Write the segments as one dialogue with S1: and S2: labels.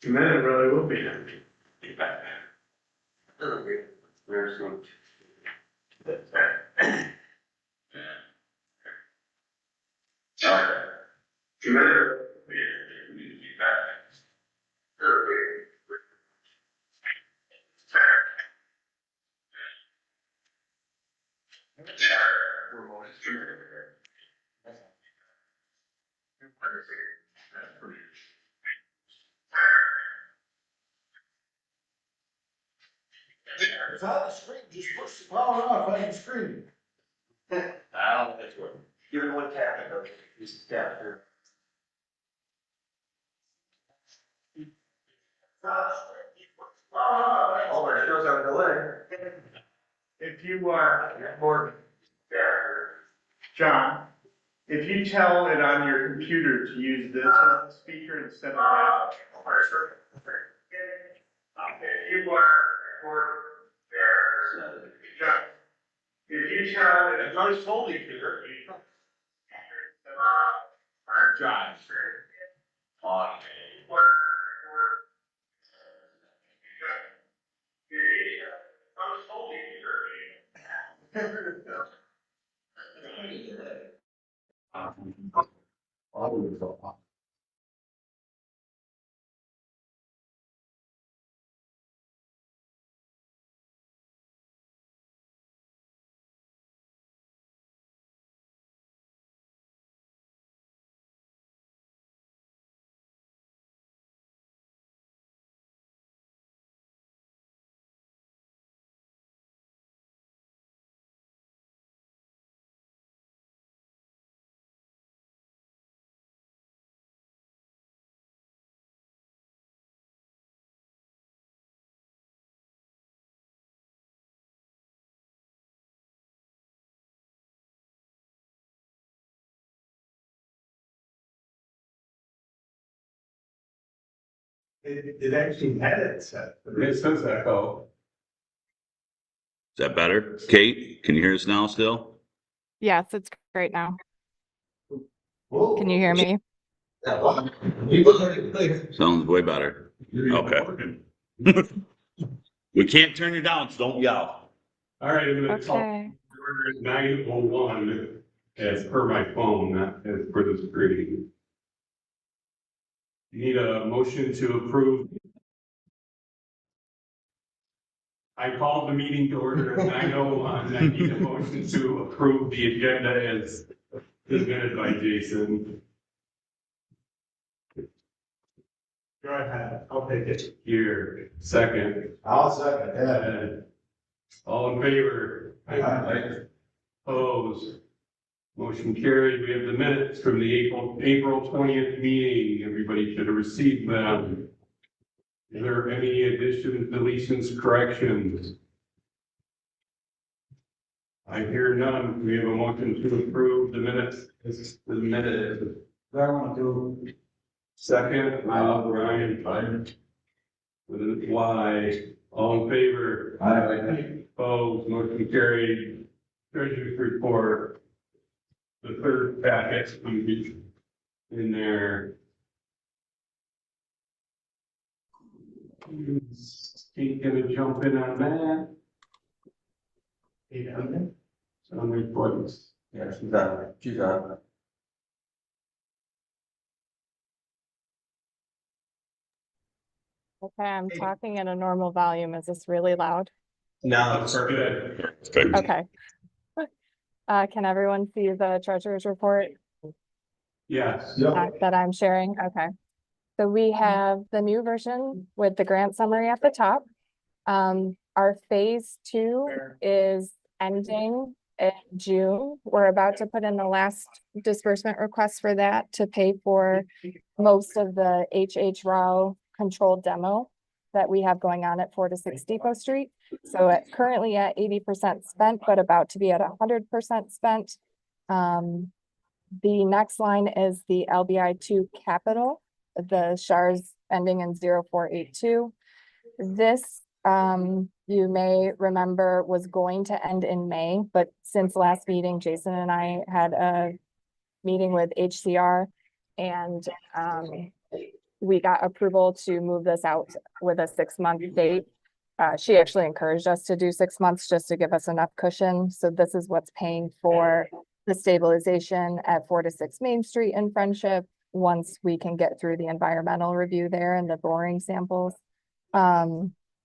S1: And then it really will be.
S2: It's on the screen, just push the power off on the screen.
S3: I don't think that's working. Give it one tap and go. Just tap here. Oh, it shows on delay.
S1: If you John, if you tell it on your computer to use this as a speaker instead of that. If you John, if you tell it.
S3: It's already told you, Peter. John. On.
S1: It actually had it set.
S4: It says echo.
S5: Is that better? Kate, can you hear us now still?
S6: Yes, it's great now. Can you hear me?
S5: Sounds way better. Okay. We can't turn you down, so don't yell.
S4: All right, I'm gonna call
S6: Okay.
S4: order at 9:01 as per my phone, not as per the screen. Need a motion to approve. I called the meeting to order at 9:01. I need a motion to approve the agenda as presented by Jason.
S1: Go ahead, I'll take it.
S4: Here, second.
S2: I'll second that.
S4: All in favor?
S2: Aye.
S4: Opposed? Motion carried. We have the minutes from the April 20th meeting. Everybody should have received them. Is there any additions, deletions, corrections? I hear none. We have a motion to approve the minutes. The minutes.
S2: I want to
S4: Second, Ryan. With a Y. All in favor?
S2: Aye.
S4: Opposed? Motion carried. Treasurer's report. The third packet in there. Kate gonna jump in on that. Some reports.
S3: Yeah, she's on. She's on.
S6: Okay, I'm talking at a normal volume. Is this really loud?
S3: Now
S4: That's good.
S5: Perfect.
S6: Okay. Can everyone see the treasurer's report
S4: Yes.
S6: that I'm sharing? Okay. So we have the new version with the grant summary at the top. Our phase 2 is ending in June. We're about to put in the last disbursement request for that to pay for most of the HH controlled demo that we have going on at 4 to 6 Depot Street. So currently at 80% spent, but about to be at 100% spent. The next line is the LBI2 capital, the SHARS ending in 0482. This, you may remember, was going to end in May, but since last meeting, Jason and I had a meeting with HCR and we got approval to move this out with a 6-month date. She actually encouraged us to do 6 months just to give us enough cushion. So this is what's paying for the stabilization at 4 to 6 Main Street in Friendship, once we can get through the environmental review there and the boring samples.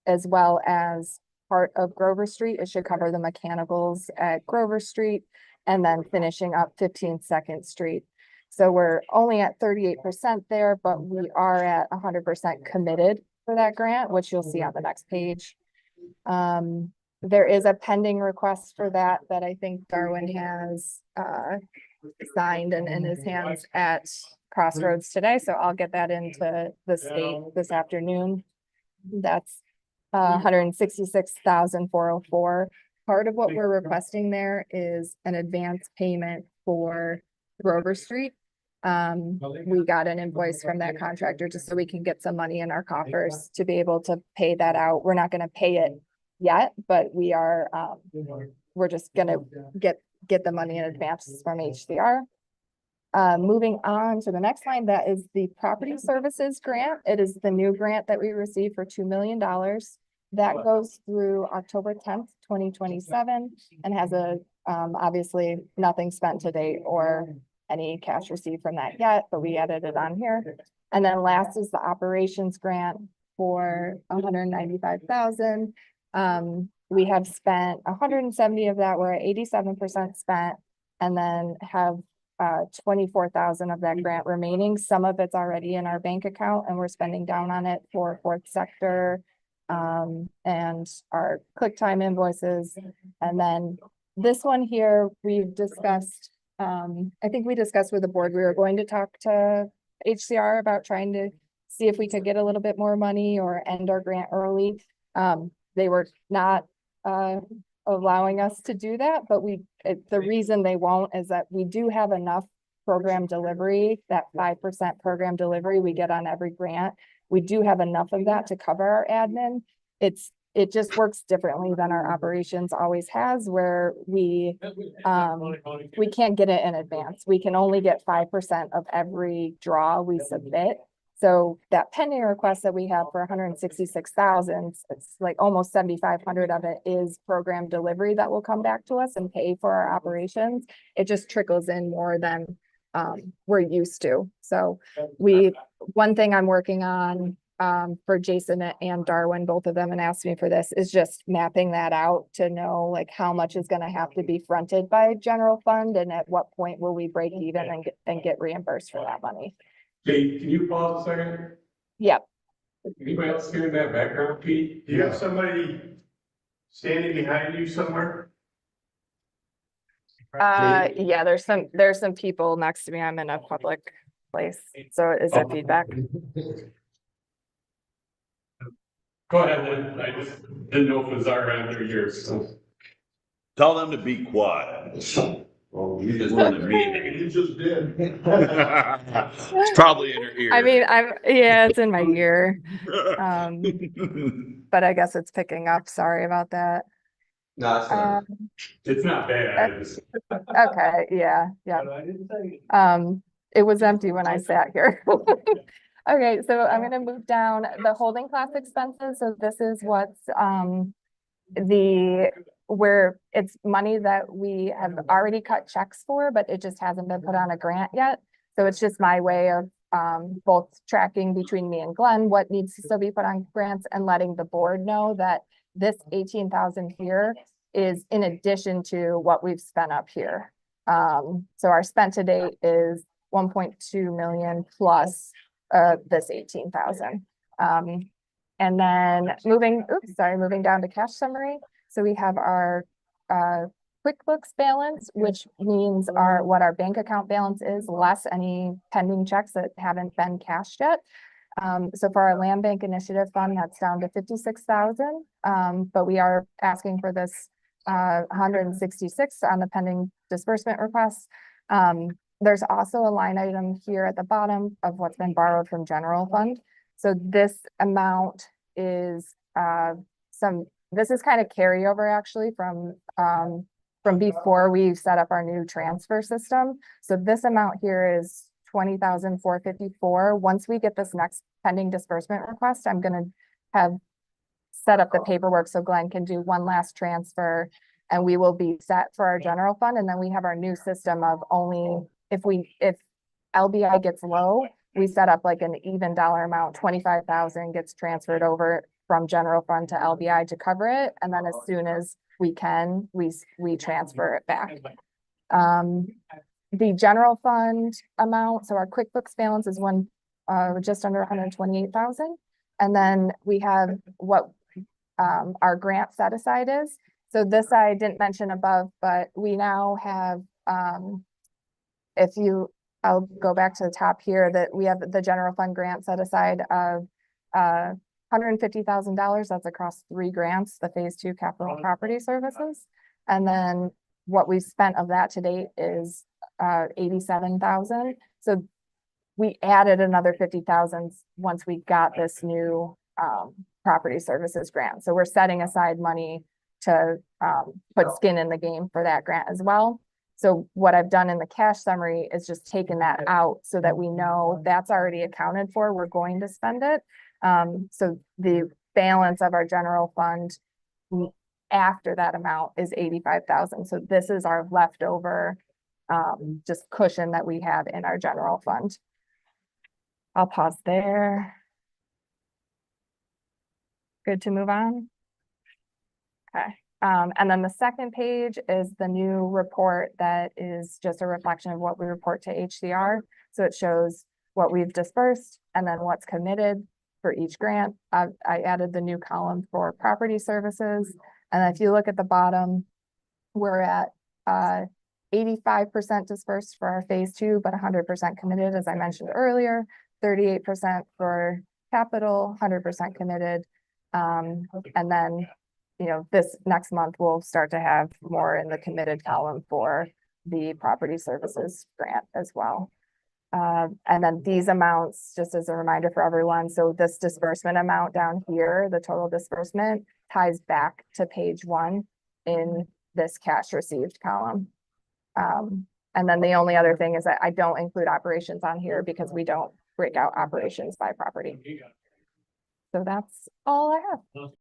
S6: As well as part of Grover Street. It should cover the mechanicals at Grover Street and then finishing up 15 Second Street. So we're only at 38% there, but we are at 100% committed for that grant, which you'll see on the next page. There is a pending request for that I think Darwin has signed and in his hands at Crossroads today. So I'll get that into the state this afternoon. That's 166,404. Part of what we're requesting there is an advance payment for Grover Street. We got an invoice from that contractor just so we can get some money in our coffers to be able to pay that out. We're not gonna pay it yet, but we are, we're just gonna get the money in advance from HCR. Moving on to the next line, that is the property services grant. It is the new grant that we received for $2 million. That goes through October 10th, 2027 and has a, obviously nothing spent to date or any cash received from that yet, but we added it on here. And then last is the operations grant for 195,000. We have spent 170 of that. We're at 87% spent, and then have 24,000 of that grant remaining. Some of it's already in our bank account and we're spending down on it for fourth sector and our click time invoices. And then this one here, we've discussed, I think we discussed with the board, we were going to talk to HCR about trying to see if we could get a little bit more money or end our grant early. They were not allowing us to do that, but the reason they won't is that we do have enough program delivery, that 5% program delivery we get on every grant. We do have enough of that to cover our admin. It just works differently than our operations always has, where we can't get it in advance. We can only get 5% of every draw we submit. So that pending request that we have for 166,000, it's like almost 7,500 of it is program delivery that will come back to us and pay for our operations. It just trickles in more than we're used to. So one thing I'm working on for Jason and Darwin, both of them, and asked me for this, is just mapping that out to know like how much is going to have to be fronted by general fund and at what point will we break even and get reimbursed for that money.
S4: Kate, can you pause a second?
S6: Yep.
S4: Anybody else hearing that background, Pete?
S1: Do you have somebody standing behind you somewhere?
S6: Yeah, there's some people next to me. I'm in a public place. So is there feedback?
S4: Go ahead, then. I just didn't know if it was our end or yours. So.
S5: Tell them to be quiet.
S3: Oh,
S5: You just wanted me.
S2: You just did.
S5: It's probably in her ear.
S6: I mean, yeah, it's in my ear. But I guess it's picking up. Sorry about that.
S3: No, it's not.
S4: It's not bad. It's
S6: Okay, yeah. It was empty when I sat here. Okay, so I'm gonna move down the holding class expenses. So this is what's where it's money that we have already cut checks for, but it just hasn't been put on a grant yet. So it's just my way of both tracking between me and Glenn what needs to still be put on grants and letting the board know that this 18,000 here is in addition to what we've spent up here. So our spent to date is 1.2 million plus this 18,000. And then moving down to cash summary. So we have our QuickBooks balance, which means what our bank account balance is, less any pending checks that haven't been cashed yet. So for our land bank initiative fund, that's down to 56,000. But we are asking for this 166 on the pending disbursement request. There's also a line item here at the bottom of what's been borrowed from general fund. So this amount is this is kind of carryover actually from before we set up our new transfer system. So this amount here is 20,454. Once we get this next pending disbursement request, I'm gonna have set up the paperwork so Glenn can do one last transfer and we will be set for our general fund. And then we have our new system of only if LBI gets low, we set up like an even dollar amount, 25,000 gets transferred over from general fund to LBI to cover it. And then as soon as we can, we transfer it back. The general fund amount, so our QuickBooks balance is just under 128,000. And then we have what our grant set aside is. So this I didn't mention above, but we now have, I'll go back to the top here, that we have the general fund grant set aside of $150,000. That's across 3 grants, the phase 2 capital property services. And then what we've spent of that to date is 87,000. So we added another 50,000 once we got this new property services grant. So we're setting aside money to put skin in the game for that grant as well. So what I've done in the cash summary is just taken that out so that we know that's already accounted for. We're going to spend it. So the balance of our general fund after that amount is 85,000. So this is our leftover just cushion that we have in our general fund. I'll pause there. Good to move on? Okay. And then the second page is the new report that is just a reflection of what we report to HCR. So it shows what we've dispersed and then what's committed for each grant. I added the new column for property services. And if you look at the bottom, we're at 85% dispersed for our phase 2, but 100% committed, as I mentioned earlier, 38% for capital, 100% committed. And then, this next month, we'll start to have more in the committed column for the property services grant as well. And then these amounts, just as a reminder for everyone, so this disbursement amount down here, the total disbursement ties back to page 1 in this cash received column. And then the only other thing is that I don't include operations on here because we don't break out operations by property. So that's all I have.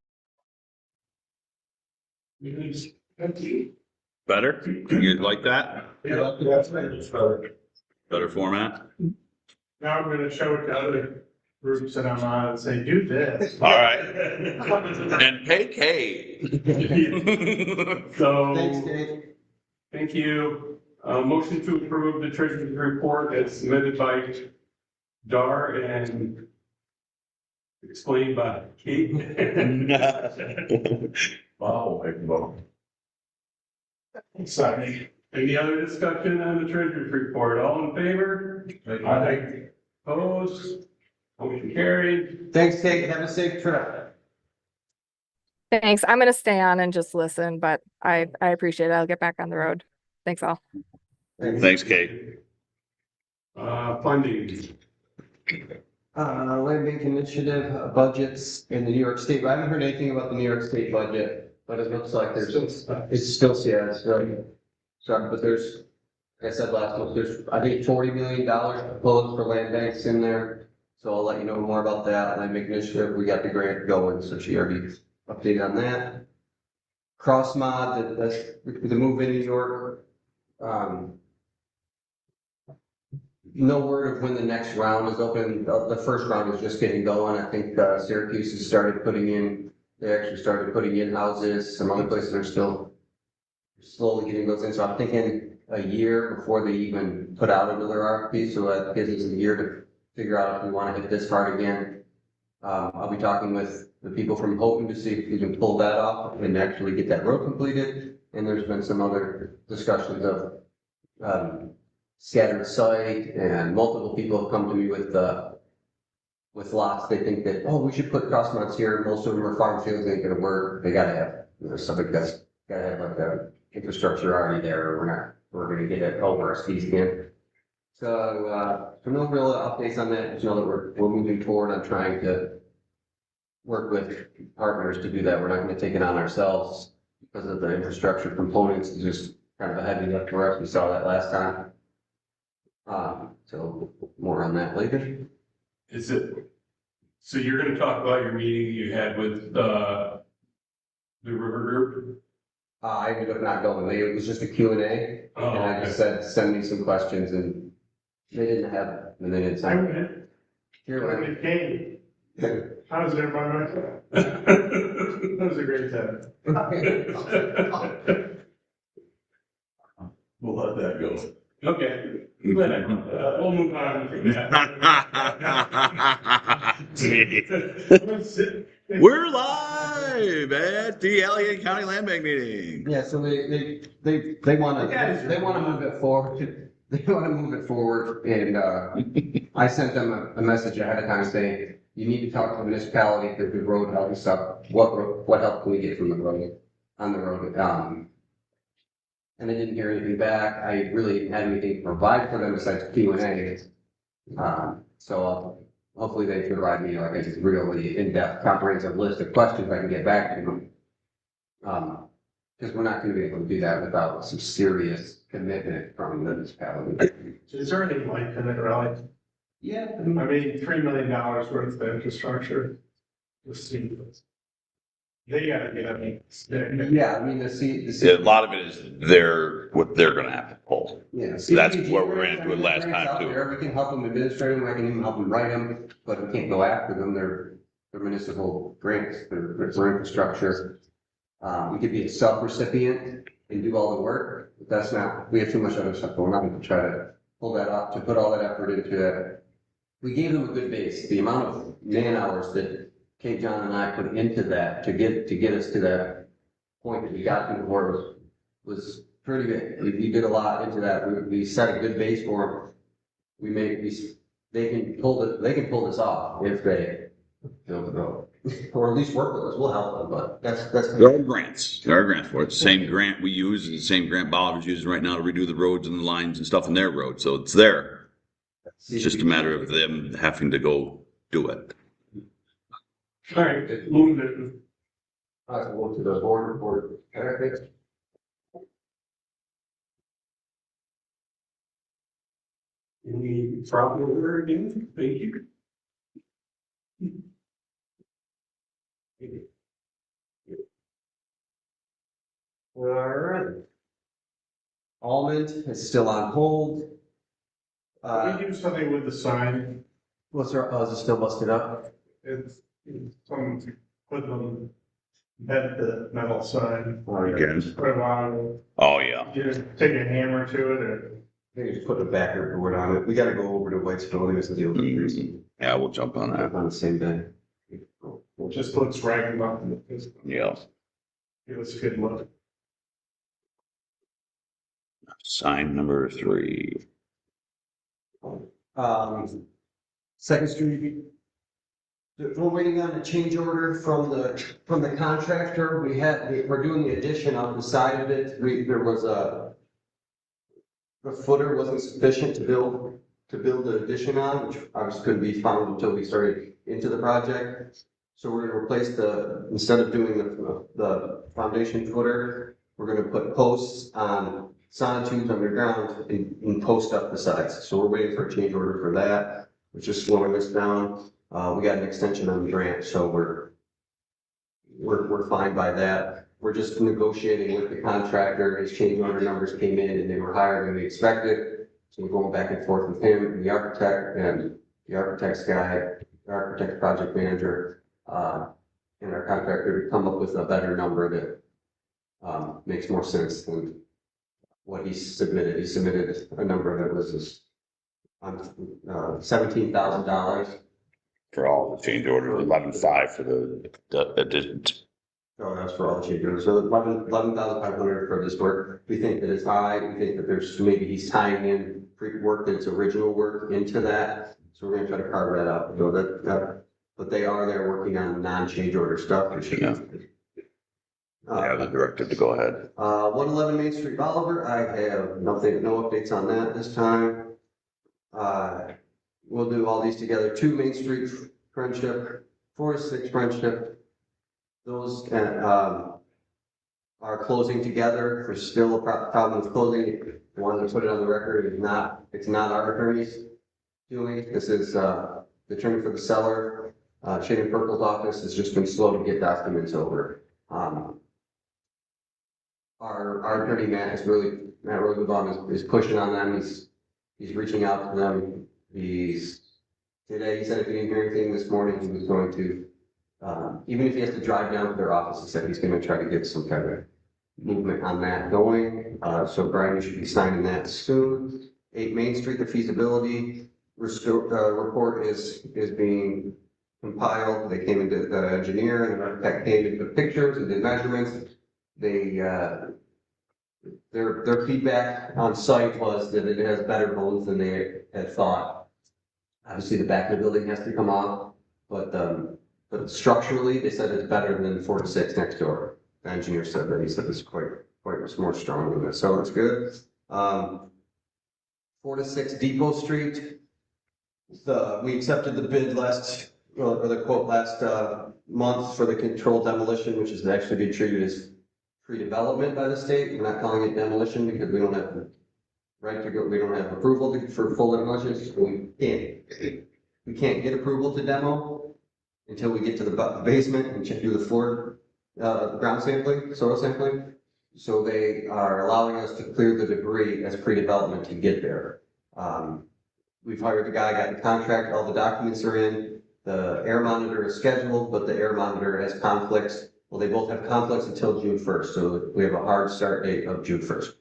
S5: Better? You like that?
S2: Yeah, that's better.
S5: Better format?
S1: Now I'm gonna show it to other groups that I'm on and say, do this.
S5: All right. And pay K.
S4: So,
S2: Thanks, Dave.
S4: thank you. Motion to approve the treasurer's report as submitted by Dar and explained by Kate.
S5: Wow.
S4: Sorry. Any other discussion on the treasurer's report? All in favor? Aye. Opposed? Motion carried.
S2: Thanks, Kate. Have a safe trip.
S6: Thanks. I'm going to stay on and just listen, but I appreciate it. I'll get back on the road. Thanks all.
S5: Thanks, Kate.
S4: Funding.
S7: Land bank initiative budgets in the New York State. I haven't heard anything about the New York State budget, but it looks like it's still, yeah, it's really, sorry, but there's, like I said last month, there's, I think, $40 million proposed for land banks in there. So I'll let you know more about that. Land bank initiative, we got the grant going, so she already updated on that. Cross mod, that's the move in New York. No word of when the next round is open. The first round is just getting going. I think Syracuse has started putting in, they actually started putting in houses. Some other places are still slowly getting those in. So I'm thinking a year before they even put out another RFP. So that gives us a year to figure out if we want to hit this hard again. I'll be talking with the people from Houghton to see if we can pull that off and actually get that road completed. And there's been some other discussions of scattered site, and multiple people have come to me with lots. They think that, oh, we should put cross mods here. Most of them are farm fields, ain't gonna work. They gotta have, something that's gotta have like the infrastructure already there, or we're gonna get it over our skis again. So, no real updates on that. Just know that we're moving forward on trying to work with partners to do that. We're not gonna take it on ourselves because of the infrastructure components. It's just kind of a heavy lift for us. We saw that last time. So more on that later.
S4: Is it, so you're gonna talk about your meeting you had with, the river group?
S7: I ended up not going, it was just a Q&A,
S4: Oh,
S7: and I just said, send me some questions, and they didn't have, and they didn't
S1: I
S7: send.
S1: went,
S7: Here,
S1: when
S7: wait.
S1: it came, how was everybody? That was a great time.
S5: We'll let that go.
S4: Okay, we'll move on from that.
S5: We're live at the Allegheny County Land Bank meeting.
S7: Yeah, so they wanna move it forward, they wanna move it forward, and, I sent them a message ahead of time saying, you need to talk to the municipality, if the road help and stuff, what help can we get from the road, on the road, and I didn't hear anything back, I really didn't have anything to provide for them besides Q&A. So hopefully they provide me like a really in-depth comprehensive list of questions I can get back to them. Because we're not gonna be able to do that without some serious commitment from the municipality.
S1: Is there any life in it, really?
S7: Yeah.
S1: I mean, $3 million worth of infrastructure. Just see. They gotta get, I mean,
S7: Yeah, I mean,
S5: A lot of it is what they're gonna have to pull.
S7: yeah.
S5: That's what we ran into it last time, too.
S7: We can help them administer them, I can even help them write them, but we can't go after them, they're municipal grants, they're for infrastructure. We could be a self-recipient and do all the work, but that's not, we have too much other stuff going on to try to pull that off, to put all that effort into it. We gave them a good base, the amount of man hours that Kate, John, and I put into that to get us to that point that we got to before was pretty good. We did a lot into that, we set a good base for them. They can pull this off if they build the road, or at least work with us, we'll help them, but that's.
S5: There are grants for it. The same grant we use is the same grant Bolivar's using right now to redo the roads and the lines and stuff in their road, so it's there. It's just a matter of them having to go do it.
S4: All right, moving it.
S7: Go to the board report.
S4: Any problem with her again? Thank you.
S7: All right. Almond is still on hold.
S1: Can we do something with the sign?
S7: What's our, is it still busted up?
S1: It's, some, put them, bent the metal sign.
S5: Again.
S1: Put a while,
S5: Oh, yeah.
S1: just take a hammer to it, or
S7: Maybe just put a backer board on it. We gotta go over to White's building and deal with it.
S5: Yeah, we'll jump on that.
S7: On the same day.
S1: just looks ragged up.
S5: Yeah.
S1: Give us a good look.
S5: Sign number 3.
S7: Second Street. We're waiting on a change order from the contractor. We're doing the addition on the side of it. The footer wasn't sufficient to build the addition on, which obviously couldn't be found until we started into the project. So we're gonna replace instead of doing the foundation footer, we're gonna put posts on sonotubes underground and post up the sides. So we're waiting for a change order for that, which is slowing us down. We got an extension on the grant, so we're fine by that. We're just negotiating with the contractor. His change order numbers came in and they were higher than we expected. So we're going back and forth with him and the architect and the architect's guy, the architect project manager, and our contractor to come up with a better number that makes more sense than what he submitted. He submitted a number that was $17,000.
S5: For all the change orders, 11.5 for the additions.
S7: Oh, that's for all the change orders. So 11,500 for this work. We think that it's high. We think that maybe he's tying in pre-work that's original work into that. So we're gonna try to carve that out. So but they're working on non-change order stuff. Which
S5: Yeah. I have the directive to go ahead.
S7: 111 Main Street, Bolivar. I have no updates on that this time. We'll do all these together. 2 Main Street, Friendship, 4-6 Friendship. Those are closing together. There's still a problem with closing. wanted to put it on the record, it's not our attorneys doing, this is, the attorney for the seller, Shannon Purkle's office has just been slow to get documents over. Our attorney Matt Rosenbaum is pushing on them, he's reaching out to them, today, he said if he didn't hear anything this morning, he was going to, even if he has to drive down to their office, he said he's gonna try to get some kind of movement on that going. So Brian, you should be signing that soon. 8 Main Street, the feasibility report is being compiled. They came into the engineer and the architect came into the pictures and did measurements. Their feedback on site was that it has better bones than they had thought. Obviously, the back of the building has to come off, but structurally, they said it's better than 4 to 6 next door. The engineer said that, he said it's quite more strong than this, so it's good. 4 to 6 Depot Street. We accepted the bid last month for the controlled demolition, which is actually being treated as pre-development by the state. We're not calling it demolition because we don't have right to go, we don't have approval for full demolition, so we can't get approval to demo until we get to the basement and do the floor, ground sampling, soil sampling. So they are allowing us to clear the debris as pre-development to get there. We've hired the guy, got the contract, all the documents are in, the air monitor is scheduled, but the air monitor has conflicts. Well, they both have conflicts until June 1st, so we have a hard start date of June 1st.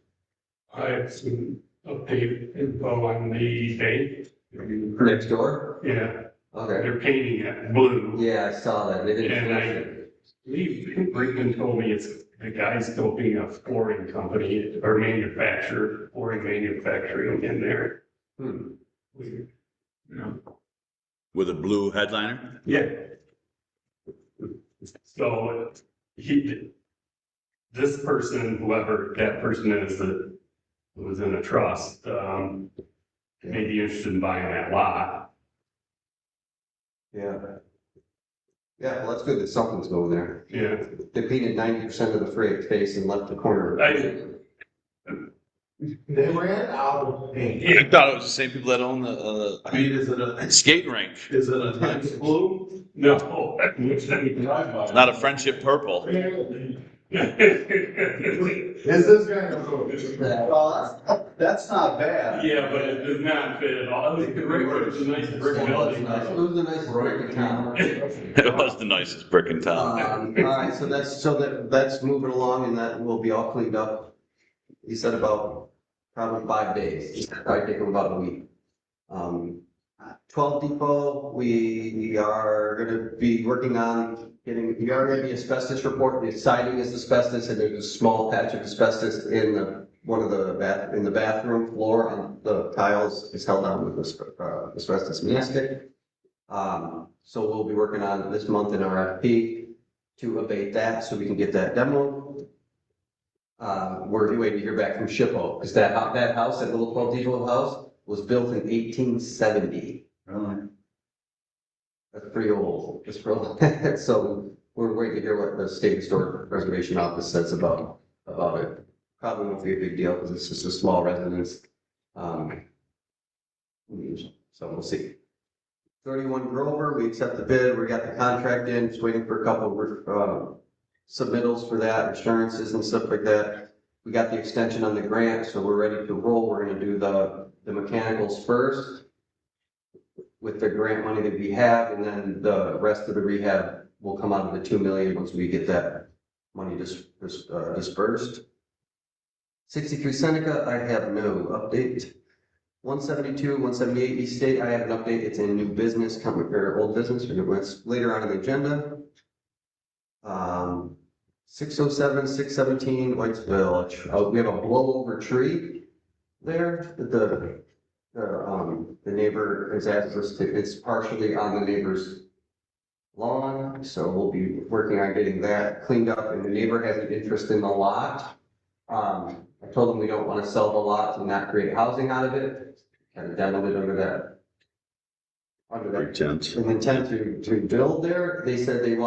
S4: I have some updated info on the bank.
S7: Next door?
S4: Yeah,
S7: Okay.
S4: they're painting it blue.
S7: Yeah, I saw that. They didn't
S4: And
S7: finish it.
S4: I believe Brickman told me it's the guy's building a flooring company or flooring manufacturing in there. Weird. Yeah.
S5: With a blue headliner?
S4: Yeah. So this person, whoever that person is that was in a trust, may be interested in buying that lot.
S7: Yeah. Yeah, well, that's good that something's going there.
S4: Yeah.
S7: They painted 90% of the face and left the corner.
S2: They ran out of paint.
S5: I thought it was the same people that own the
S2: Is it a,
S5: skating rink.
S2: is it a nice blue?
S4: No.
S5: It's not a friendship purple.
S2: Is this guy? Well, that's not bad.
S4: Yeah, but it does not fit at all. It was a nice brick
S7: It was
S4: building.
S7: nice. It was the nicest brick in town.
S5: It was the nicest brick in town.
S7: All right, so that's moving along and that will be all cleaned up. He said about probably 5 days. It'll probably take him about a week. 12 Depot, we are gonna be working on we already have the asbestos report. The siding is asbestos and there's a small patch of asbestos in the bathroom floor on the tiles is held on with asbestos mastic. So we'll be working on this month an RFP to abate that so we can get that demo. We're waiting to hear back from SHPO because that house, that little 12 Depot house, was built in 1870.
S2: Really?
S7: That's pretty old. So we're waiting to hear what the State Historic Preservation Office says about it. Probably won't be a big deal because it's just a small residence. So we'll see. 31 Grover, we accept the bid. We got the contract in. Just waiting for a couple of submittals for that, assurances and stuff like that. We got the extension on the grant, so we're ready to roll. We're going to do the mechanicals first with the grant money that we have, and then the rest of the rehab will come out of the 2 million once we get that money dispersed. 63 Seneca, I have no update. 172, 178 East State, I have an update. It's a new business coming, or old business, it's later on in the agenda. 607, 617 White's Village. We have a blowover tree there that the neighbor has asked us to, it's partially on the neighbor's lawn, so we'll be working on getting that cleaned up, and the neighbor has an interest in the lot. I told them we don't want to sell the lot and not create housing out of it, kind of demoed it under that.
S5: Intent.
S7: An intent to build there. They said they're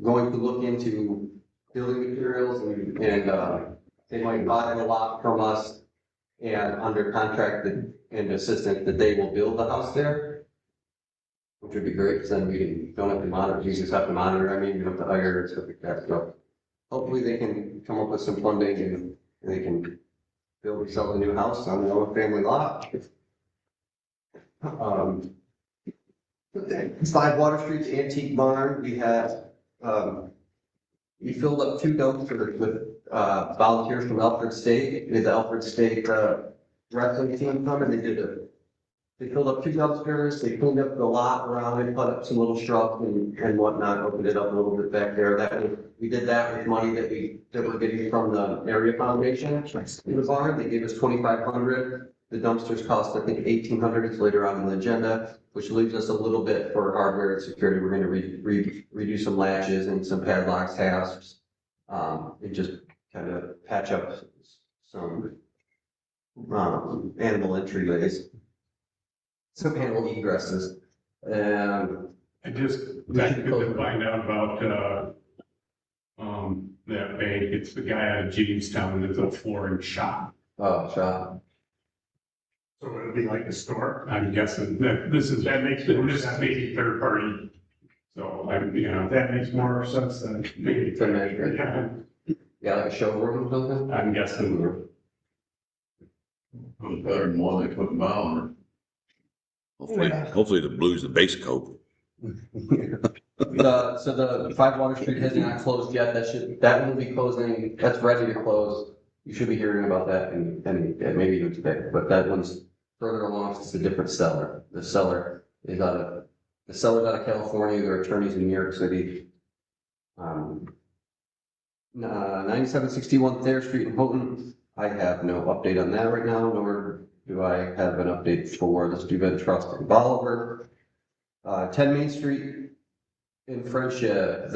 S7: going to look into building materials and they might buy the lot from us and under contract and assistant that they will build the house there. Which would be great, because then we don't have to monitor, you just have to monitor, I mean, you don't have to hire and stuff like that, so. Hopefully they can come up with some funding and they can build, sell a new house on their own family lot. 5 Water Street's Antique Barn, we have, we filled up 2 dumpsters with, volunteers from Alfred State, the Alfred State, wrestling team come and they filled up 2 dumpsters, they cleaned up the lot around it, put up some little shrubs and whatnot, opened it up a little bit back there. We did that with money that we're getting from the area foundation in the barn. They gave us $2,500. The dumpsters cost, I think, $1,800. It's later on in the agenda, which leaves us a little bit for hardware and security. We're gonna redo some latches and some padlocks, hasps, and just kind of patch up some animal entryways. Some animal egresses, and
S4: I just got to find out about, that bank. It's the guy out of Jamestown that's a flooring shop.
S7: shop.
S1: So it would be like a store?
S4: I'm guessing that
S1: That makes more
S4: this
S1: sense.
S4: may be third party. So
S1: That makes more sense than.
S4: maybe,
S7: To measure.
S4: yeah,
S7: Like a showroom or something?
S4: I'm guessing.
S2: Better than one they put in Bauer.
S5: Hopefully the blue's the base coat.
S7: So the 5 Water Street has not closed yet. That will be closing, that's ready to close. You should be hearing about that and maybe even today, but that one's further along. It's a different seller. The seller's out of California. Their attorney's in New York City. 9761 Thayer Street in Houghton. I have no update on that right now, nor do I have an update for the Steuben Trust in Bolivar. 10 Main Street in Friendship,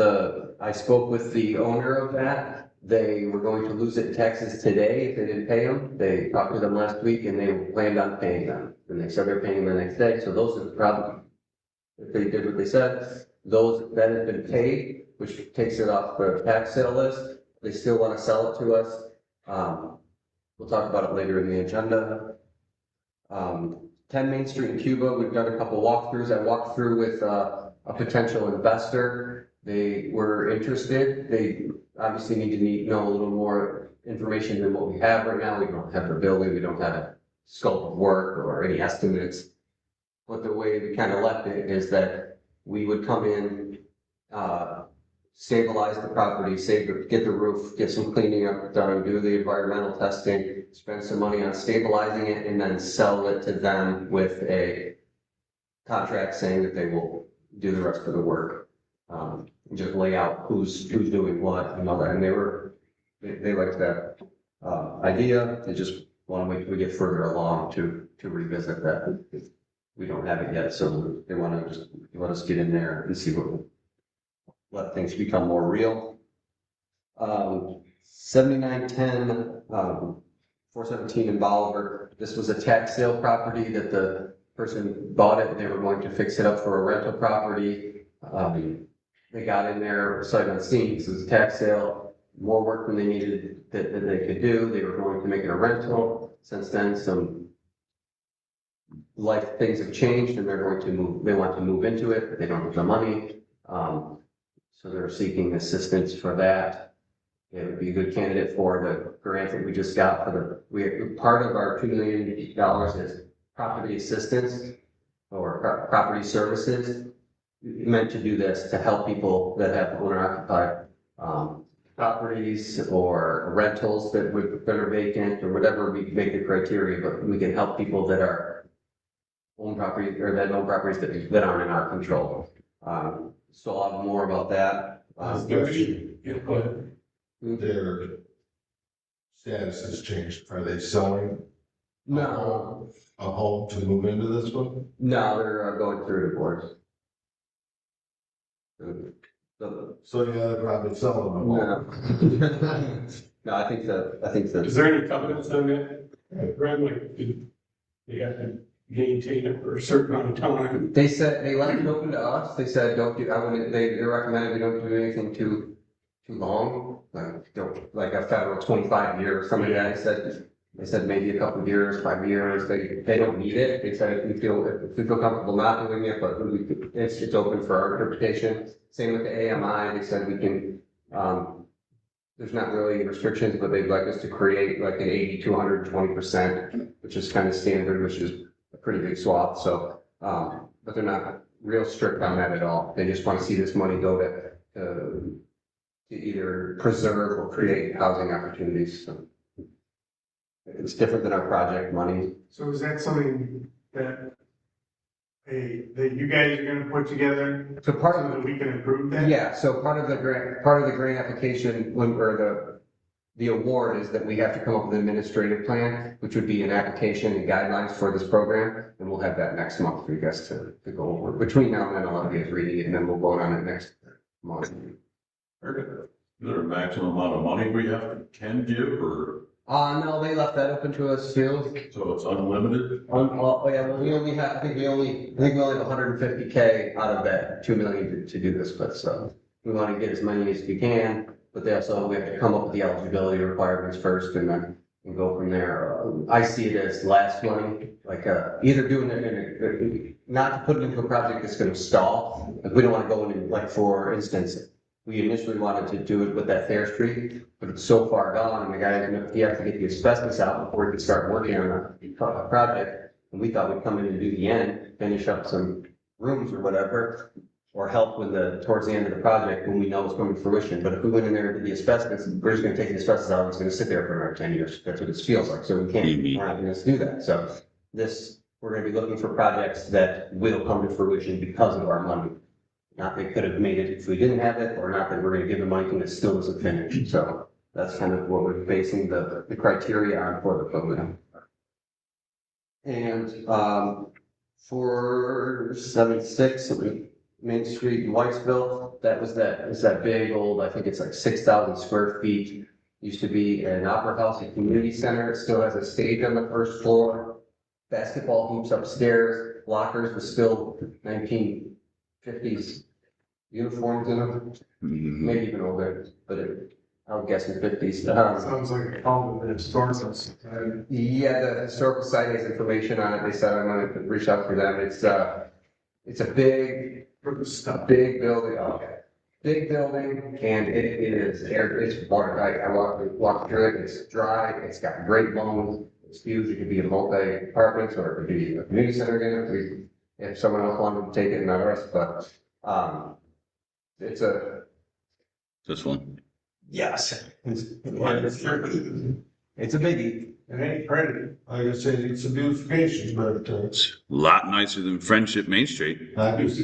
S7: I spoke with the owner of that. They were going to lose it in taxes today if they didn't pay them. They talked to them last week and they planned on paying them. And they said they're paying the next day, so those are the problem. If they did what they said, that has been paid, which takes it off the tax sale list. They still want to sell it to us. We'll talk about it later in the agenda. 10 Main Street in Cuba, we've done a couple walkthroughs. I walked through with a potential investor. They were interested. They obviously need to know a little more information than what we have right now. We don't have the building, we don't have a scope of work or any estimates. But the way we kind of left it is that we would come in, stabilize the property, get the roof, get some cleaning up done, do the environmental testing, spend some money on stabilizing it, and then sell it to them with a contract saying that they will do the rest of the work. Just lay out who's doing what and all that. And they liked that idea. They just want to wait till we get further along to revisit that. We don't have it yet, so they want to just let us get in there and see let things become more real. 7910, 417 in Bolivar. This was a tax sale property that the person bought it. They were going to fix it up for a rental property. They got in there sight unseen. This was a tax sale, more work than they needed that they could do. They were going to make it a rental. Since then, some life things have changed and they're going to move. They want to move into it, but they don't have the money. So they're seeking assistance for that. It would be a good candidate for the grant that we just got for part of our $2 million is property assistance or property services. Meant to do this to help people that have owner-occupied properties or rentals that are vacant or whatever we make the criteria, but we can help people that are own property or that own properties that aren't in our control. So I'll have more about that.
S2: Their status has changed. Are they selling
S7: No,
S2: a home to move into this one?
S7: no, they're going through divorce.
S2: So yeah, they're probably selling them.
S7: No. No, I think that.
S4: Is there any covenants on that? Brad, like, they have to maintain it for a certain amount of time?
S7: They said, they left it open to us. They said, they recommended we don't do anything too too long, like a federal 25-year or something like that. They said maybe a couple of years, 5 years, they don't need it. They said if we feel comfortable not doing it, but it's open for our interpretation. Same with the AMI, they said we can, there's not really restrictions, but they'd like us to create like an 80 to 120%, which is kind of standard, which is a pretty big swath. So, but they're not real strict on that at all. They just want to see this money go to either preserve or create housing opportunities. So it's different than our project money.
S8: So is that something that, that you guys are gonna put together
S7: So part
S8: so
S7: of
S8: that we can improve that?
S7: Yeah, so part of the grant application, or the award is that we have to come up with an administrative plan, which would be an application and guidelines for this program, and we'll have that next month for you guys to go over. Between now and then, I'll have you guys reading it, and then we'll vote on it next month.
S9: Is there a maximum amount of money we can give, or
S7: No, they left that open to us too.
S9: so it's unlimited?
S7: Oh, yeah, well, we only have, I think we only have 150K out of that 2 million to do this with, so we want to get as many as we can, but we have to come up with the eligibility requirements first and then go from there. I see it as last money, like, either doing it not to put it into a project that's gonna stall. Like, we don't want to go in, like, for instance, we initially wanted to do it with that Fair Street, but it's so far gone, and the guy, he has to get the asbestos out before he can start working on a project. And we thought we'd come in and do the end, finish up some rooms or whatever, or help with towards the end of the project when we know it's coming to fruition. But if we went in there and did the asbestos, we're just gonna take the asbestos out, and it's gonna sit there for another 10 years. That's what it feels like, so we can't, we're not gonna do that. So we're gonna be looking for projects that will come to fruition because of our money. Not that could have made it if we didn't have it, or not that we're gonna give the money and it still isn't finished. So that's kind of what we're basing the criteria on for the program. And, for 76 Main Street in Whitesville, is that big old, I think it's like 6,000 square feet. Used to be an opera house, a community center. It still has a stage on the first floor, basketball hoops upstairs, lockers with still 1950s uniforms in them, maybe even older, but I would guess in the 50s.
S8: Sounds like a problem that stores.
S7: Yeah, the historical site has information on it. They said I'm gonna reach out to them. It's a big building. Okay. Big building, and it's water. I walked through it. It's dry. It's got great bones. It's huge. It could be a multi-apartments, or it could be a community center again. If someone else wanted to take it, not us, but it's a.
S5: This one.
S7: Yes. It's a biggie.
S8: It ain't pretty. Like I said, it's a beautification, but,
S5: It's a lot nicer than Friendship Main Street.
S7: It's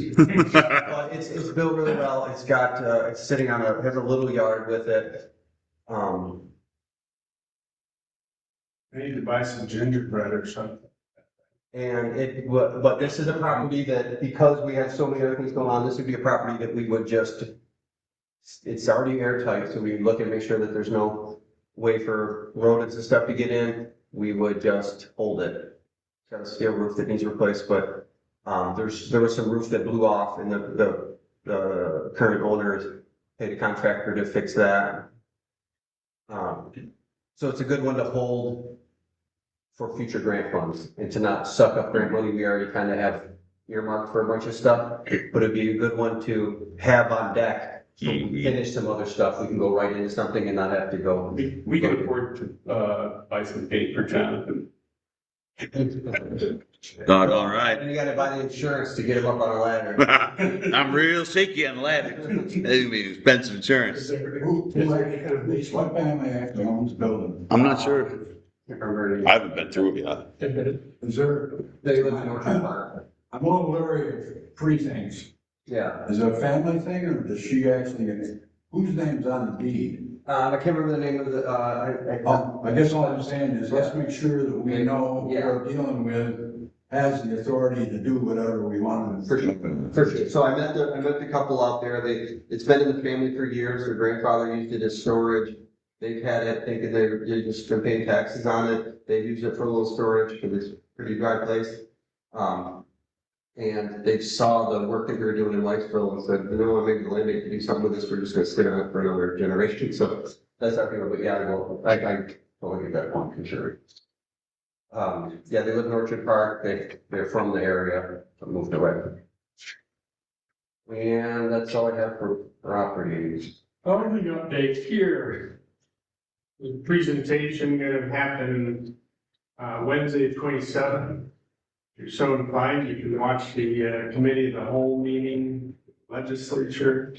S7: built really well. It's got, it's sitting on has a little yard with it.
S8: I need to buy some gingerbread or something.
S7: And but this is a property that, because we have so many other things going on, this would be a property that we would just, it's already airtight, so we look and make sure that there's no way for rodents and stuff to get in. We would just hold it. It's got a steel roof that needs replaced, but there was some roof that blew off, and the current owners paid a contractor to fix that. So it's a good one to hold for future grant funds, and to not suck up grant money we already kind of have earmarked for a bunch of stuff, but it'd be a good one to have on deck. So we finish some other stuff, we can go right into something and not have to go.
S4: We can afford to buy some paint for Jonathan.
S5: God, all right.
S7: And you gotta buy the insurance to get him up on a ladder.
S5: I'm real shaky on the ladder. That's gonna be expensive insurance.
S2: What family actually owns the building?
S5: I'm not sure. I haven't been through it yet.
S2: Is there,
S7: They live in Orchard Park.
S2: I'm a little leery of three things.
S7: Yeah.
S2: Is it a family thing, or does she actually, whose name's on the deed?
S7: I can't remember the name of the,
S2: I guess all I'm saying is, let's make sure that we know who we're dealing with has the authority to do whatever we want.
S7: For sure. So I met the couple out there. It's been in the family for years. Their grandfather used it as storage. They've had it, thinking they just been paying taxes on it. They've used it for a little storage because it's a pretty dry place. And they saw the work that we were doing in Whitesville and said, you know what, maybe the land bank can do something with this, we're just gonna sit on it for another generation, so that's our deal, but yeah, well, I totally get that point, for sure. Yeah, they live in Orchard Park, they're from the area, but moved away. And that's all I have for properties.
S8: Only update here. The presentation gonna happen, Wednesday, 27th. If you're so inclined, you can watch the, committee of the whole meeting, legislature,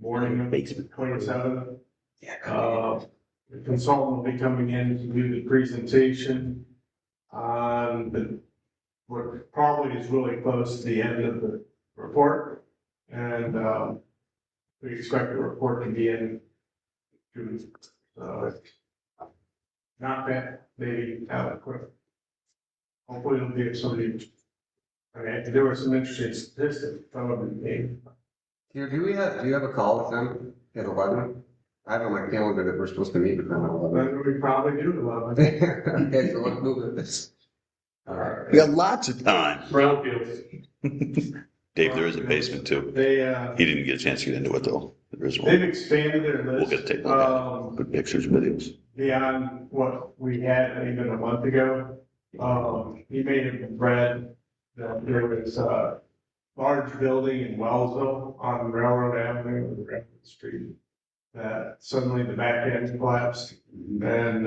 S8: morning of the 27th. The consultant will be coming in to do the presentation on what probably is really close to the end of the report. And, we expect the report to be in June. So not bad, maybe quick. Hopefully it'll give somebody, okay, there were some interesting statistics, some of them came.
S7: Do you have a call with them at 11? I have on my calendar that we're supposed to meet with them at 11.
S8: But we probably do love it.
S7: Okay, so let's move this. All right.
S5: We got lots of time.
S8: Brownfields.
S5: Dave, there is a basement too.
S8: They,
S5: He didn't get a chance to get into it though. There is
S8: they've
S5: one.
S8: expanded their
S5: We'll
S8: list.
S5: get to take a look at it. Good pictures, videos.
S8: Beyond what we had even a month ago. He may have read that there was a large building in Wellsville on Railroad Avenue, or Railroad Street, that suddenly the back end collapsed. And,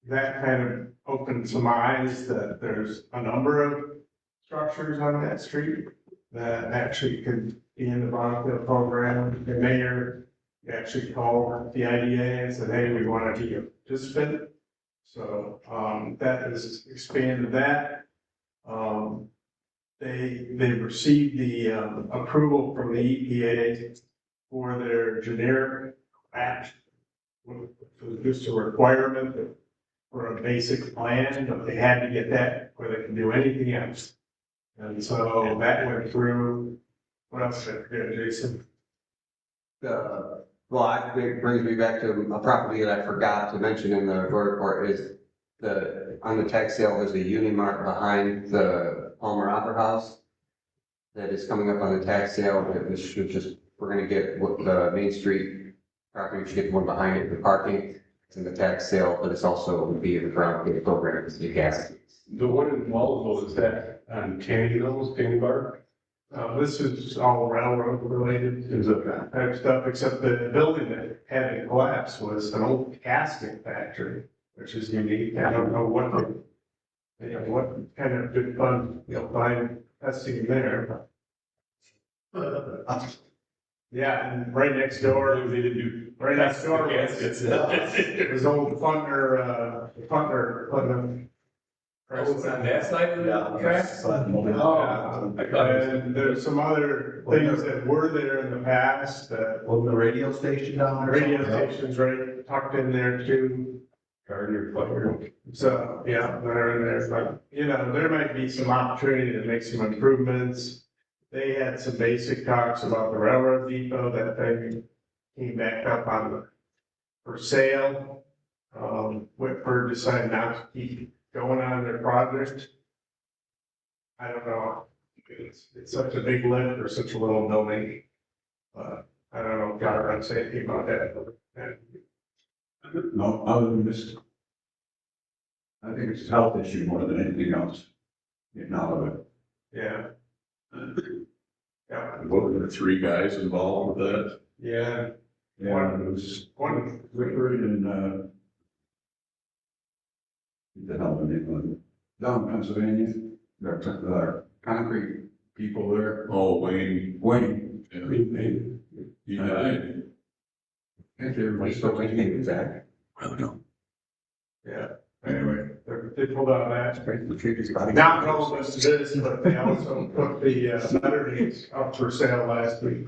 S8: that kind of opened some eyes that there's a number of structures on that street that actually could be in the Brownfield program. The mayor actually called the IDA and said, hey, we want to be a participant. So, that has expanded that. They received the, approval from the EPA for their generic act. Which was just a requirement for a basic plan, but they had to get that before they can do anything else. And so that went through. What else did I forget, Jason?
S7: It brings me back to a property that I forgot to mention in the road report is on the tax sale, there's a Unimart behind the Palmer Opera House that is coming up on the tax sale. We're gonna get what the Main Street property, we should get the one behind it, the parking. It's in the tax sale, but it's also would be in the Brownfield program, it's the gas.
S4: The one in Wellsville, is that on Tanny Bar?
S8: This is all railroad related
S4: Is it?
S8: type stuff, except the building that had it collapse was an old casting factory, which is unique. I don't know what what kind of good fun you'll find testing there. Yeah, and right next door,
S4: They didn't do.
S8: right next door
S4: Gaskets.
S8: was old Putner, Putnam.
S4: Oh, it's on that side of the tracks?
S8: Oh, and there's some other things that were there in the past,
S2: Wasn't the radio station down there?
S8: radio stations right tucked in there too.
S4: Gardner, Fletcher.
S8: So, yeah, they're in there, but, there might be some opportunity to make some improvements. They had some basic talks about the railroad depot, that thing came back up for sale. Whitford decided not to keep going on their project. I don't know, it's such a big lift for such a little building. But I don't know, God, I'd say anything about that.
S2: No, other than this, I think it's a health issue more than anything else. Getting out of it.
S8: Yeah. Yeah,
S9: What were the 3 guys involved with that?
S8: yeah,
S2: Yeah, it was
S8: one,
S2: Whitford and, the hell of it, down in Pennsylvania, the concrete people there,
S9: Oh, Wayne,
S2: Wayne,
S9: he died.
S2: I think everybody's still waiting for that.
S5: I don't know.
S8: yeah,
S2: Anyway.
S8: they pulled out that.
S2: The tree is about to-
S8: Not relevant to this, but they also put the Saturdays up for sale last week,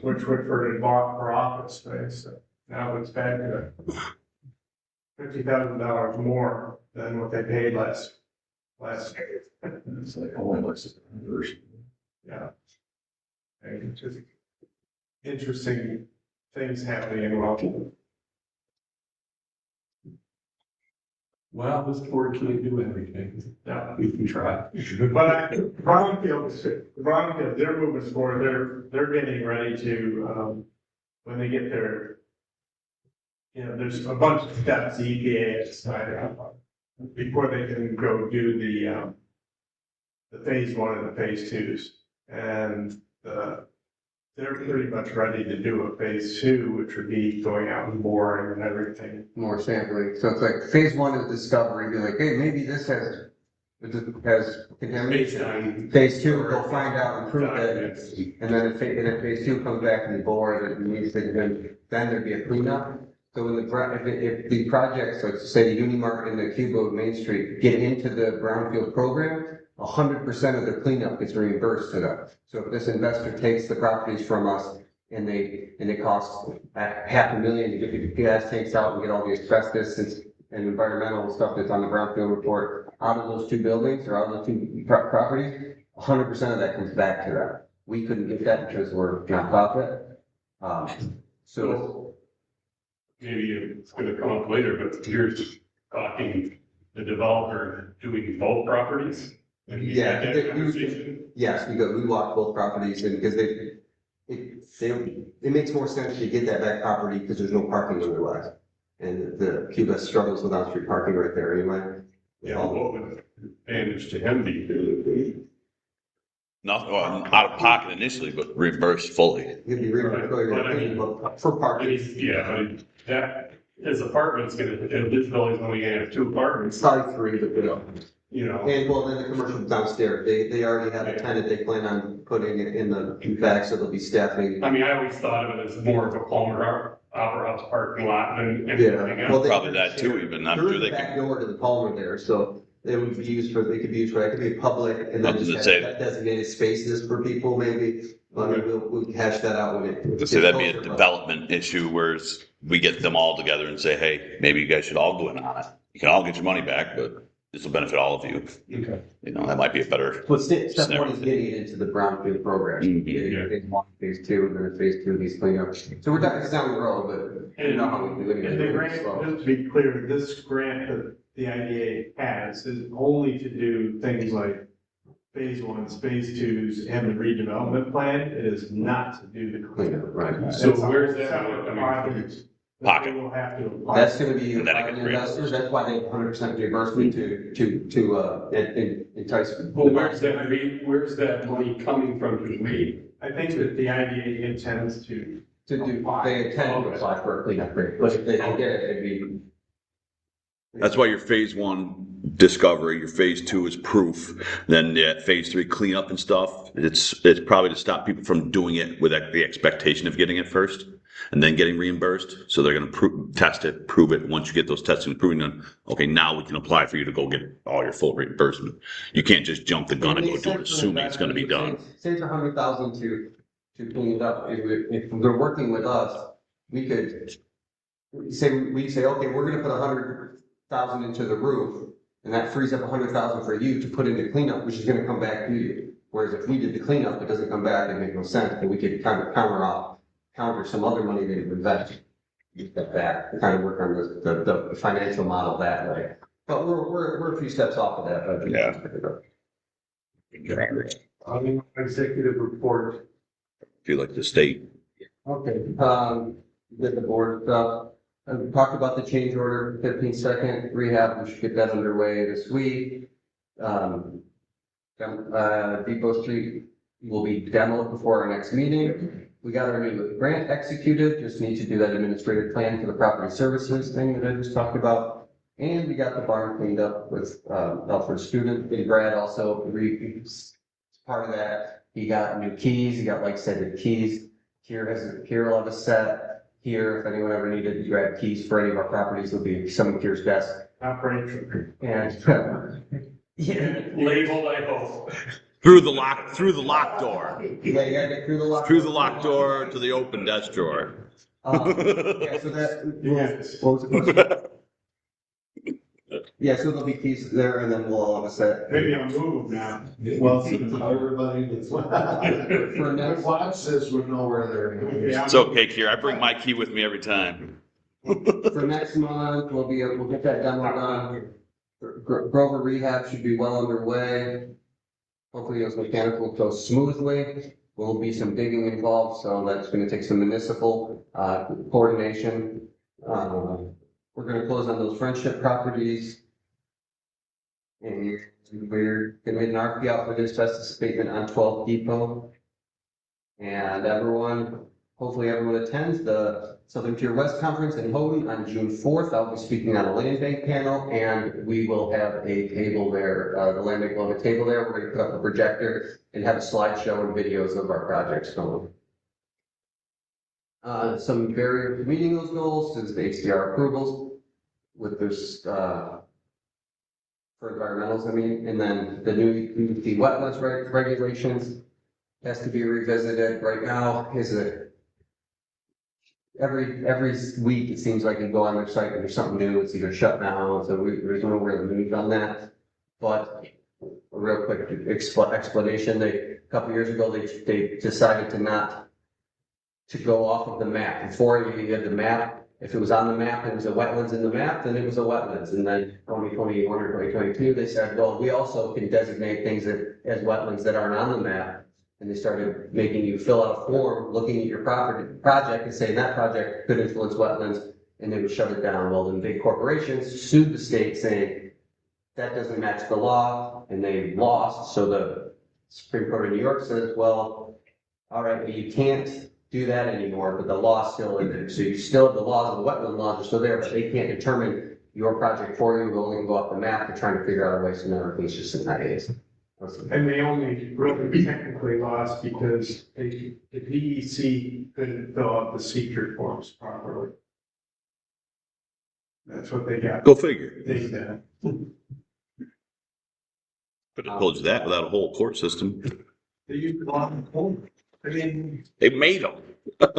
S8: which Whitford had bought for office space. So now it's back to $50,000 more than what they paid last year.
S2: It's like, oh, it's version.
S8: Yeah. And just interesting things happening in Welcome.
S4: Well, this board can't do everything.
S8: Yeah.
S4: We can try.
S8: But Brownfield, they're moving forward, they're getting ready to, when they get their, there's a bunch of steps the EPA has decided on before they can go do the phase one and the phase twos. And, they're pretty much ready to do a phase two, which would be going out and boring and everything.
S7: More sampling. So it's like phase one is discovery, be like, hey, maybe this has contamination. Phase two, go find out and prove it. And then if phase two comes back and bored and needs to, then there'd be a cleanup. So when if the projects, like say the Unimart and the Cubo of Main Street get into the brownfield program, 100% of their cleanup gets reimbursed to them. So if this investor takes the properties from us and it costs $500,000 to get the gas tanks out and get all the asbestos and environmental stuff that's on the brownfield report out of those two buildings or out of those two properties, 100% of that comes back to them. We couldn't get that because we're nonprofit. So
S4: Maybe it's gonna come up later, but you're talking the developer doing both properties? And we had that conversation?
S7: yes, because we walk both properties and because it makes more sense to get that back property because there's no parking otherwise. And the Cuba struggles with on-street parking right there anyway.
S4: Yeah, what would advantage to him be?
S5: Not, well, out of pocket initially, but reimbursed fully.
S7: You'd be really for parking.
S4: Yeah, but that, his apartment's gonna, this building's only gonna have 2 apartments,
S7: Probably 3, but
S4: you know.
S7: and well, then the commercial downstairs, they already have a tenant they plan on putting it in the back, so they'll be staffing.
S4: I mean, I always thought of it as more of a Palmer Opera House parking lot than anything
S7: Yeah,
S4: else.
S7: well,
S5: Probably that too, even. I'm
S7: There
S5: sure
S7: is
S5: they
S7: a back
S5: can.
S7: door to the Palmer there, so they would be used for, it could be public and then
S5: Nothing
S7: just
S5: to
S7: have
S5: say.
S7: designated spaces for people maybe. But I mean, we'll hash that out when it.
S5: To say that'd be a
S7: gets closer, but-
S5: development issue, whereas we get them all together and say, hey, maybe you guys should all go in on it. You can all get your money back, but this will benefit all of you.
S4: Okay.
S5: You know, that might be a better.
S7: Well, step
S5: Snap.
S7: one is getting it into the brownfield program.
S5: Mhm.
S7: Phase one, phase two, and then phase two, these cleanup. So we're talking down the road, but you know how we do it.
S8: And the grant, just to be clear, this grant that the IDA has is only to do things like phase ones, phase twos, and the redevelopment plan. It is not to do the
S7: Cleanup, right.
S4: So where's that
S8: Separate
S4: coming from?
S8: projects that
S5: Pocket.
S8: they will have to apply.
S7: That's gonna be
S5: And then it
S7: by
S5: gets
S7: the investors, that's why they have 100% reimbursement to entice.
S4: Well, where's that money coming from to me?
S8: I think that the IDA intends to.
S7: To do, they intend to apply for a cleanup grant, but if they don't get it, it'd be.
S5: That's why your phase one discovery, your phase two is proof. Then phase three cleanup and stuff. It's probably to stop people from doing it with the expectation of getting it first and then getting reimbursed. So they're going to test it, prove it. Once you get those tests and proving them, okay, now we can apply for you to go get all your full reimbursement. You can't just jump the gun and go do it assuming it's going to be done.
S7: Say it's $100,000 to clean it up. If they're working with us, we could say, okay, we're gonna put 100,000 into the roof, and that frees up 100,000 for you to put into cleanup, which is gonna come back to you. Whereas if we did the cleanup, it doesn't come back, it makes no sense, but we could kind of counter some other money that you invest. Get that back, kind of work on the financial model that way. But we're a few steps off of that, but.
S8: Executive report.
S5: Feel like the state.
S7: Okay, with the board stuff, we talked about the change order, 15-second rehab, we should get that underway this week. Depot Street will be demoed before our next meeting. We got our new grant executed, just need to do that administrative plan for the property services thing that I just talked about. And we got the barn cleaned up with, Alfred student, and Brad also, part of that. He got new keys, he got, like I said, the keys. Here will have a set. Here, if anyone ever needed to grab keys for any of our properties, there'll be some of Kier's desk.
S8: Operation.
S7: And, yeah.
S4: Labeled, I hope.
S5: Through the lock door.
S7: Yeah, you gotta get through the lock.
S5: Through the locked door to the open desk drawer.
S7: Yeah, so that,
S8: Yes.
S7: what was the question? Yeah, so there'll be keys there and then we'll all have a set.
S8: Maybe I'll move now.
S9: Well, since everybody that's.
S7: For next,
S9: Boxes would know where they're.
S8: Yeah.
S5: It's okay, Kier. I bring my key with me every time.
S7: for next month, we'll get that demo done. Grover rehab should be well underway. Hopefully those mechanicals go smoothly. Will be some digging involved, so that's gonna take some municipal, coordination. We're gonna close on those friendship properties. And we're gonna make an RFP out for the asbestos abatement on 12 Depot. And hopefully everyone attends the Southern Tier West Conference in Houghton on June 4th. I'll be speaking on a land bank panel, and we will have a table there. The land bank will have a table there. We're gonna put up a projector and have a slideshow and videos of our projects going. Some barrier to meeting those goals is the HDR approvals with this, for environmentals, and then the new the wetlands regulations has to be revisited. Right now, every week, it seems like you go on their site and there's something new, it's either shut down, so there's no real move on that. But a real quick explanation, a couple years ago, they decided to go off of the map. Before you had the map, if it was on the map, it was a wetlands in the map, then it was a wetlands. And then 2021 or 2022, they said, well, we also can designate things as wetlands that aren't on the map. And they started making you fill out a form, looking at your project and saying that project could influence wetlands, and they would shut it down. Well, then big corporations sued the state saying that doesn't match the law, and they lost. So the Supreme Court of New York says, well, all right, but you can't do that anymore, but the law's still in there. So you still have the laws, the wetland laws are still there, but they can't determine your project for you. We'll only go off the map. They're trying to figure out a way, so now everything's just in that is.
S8: And they only really technically lost because the DEC couldn't fill out the secret forms properly. That's what they got.
S5: Go figure.
S8: They did.
S5: Could have told you that without a whole court system.
S8: They used a lot of homework. I mean,
S5: They made them.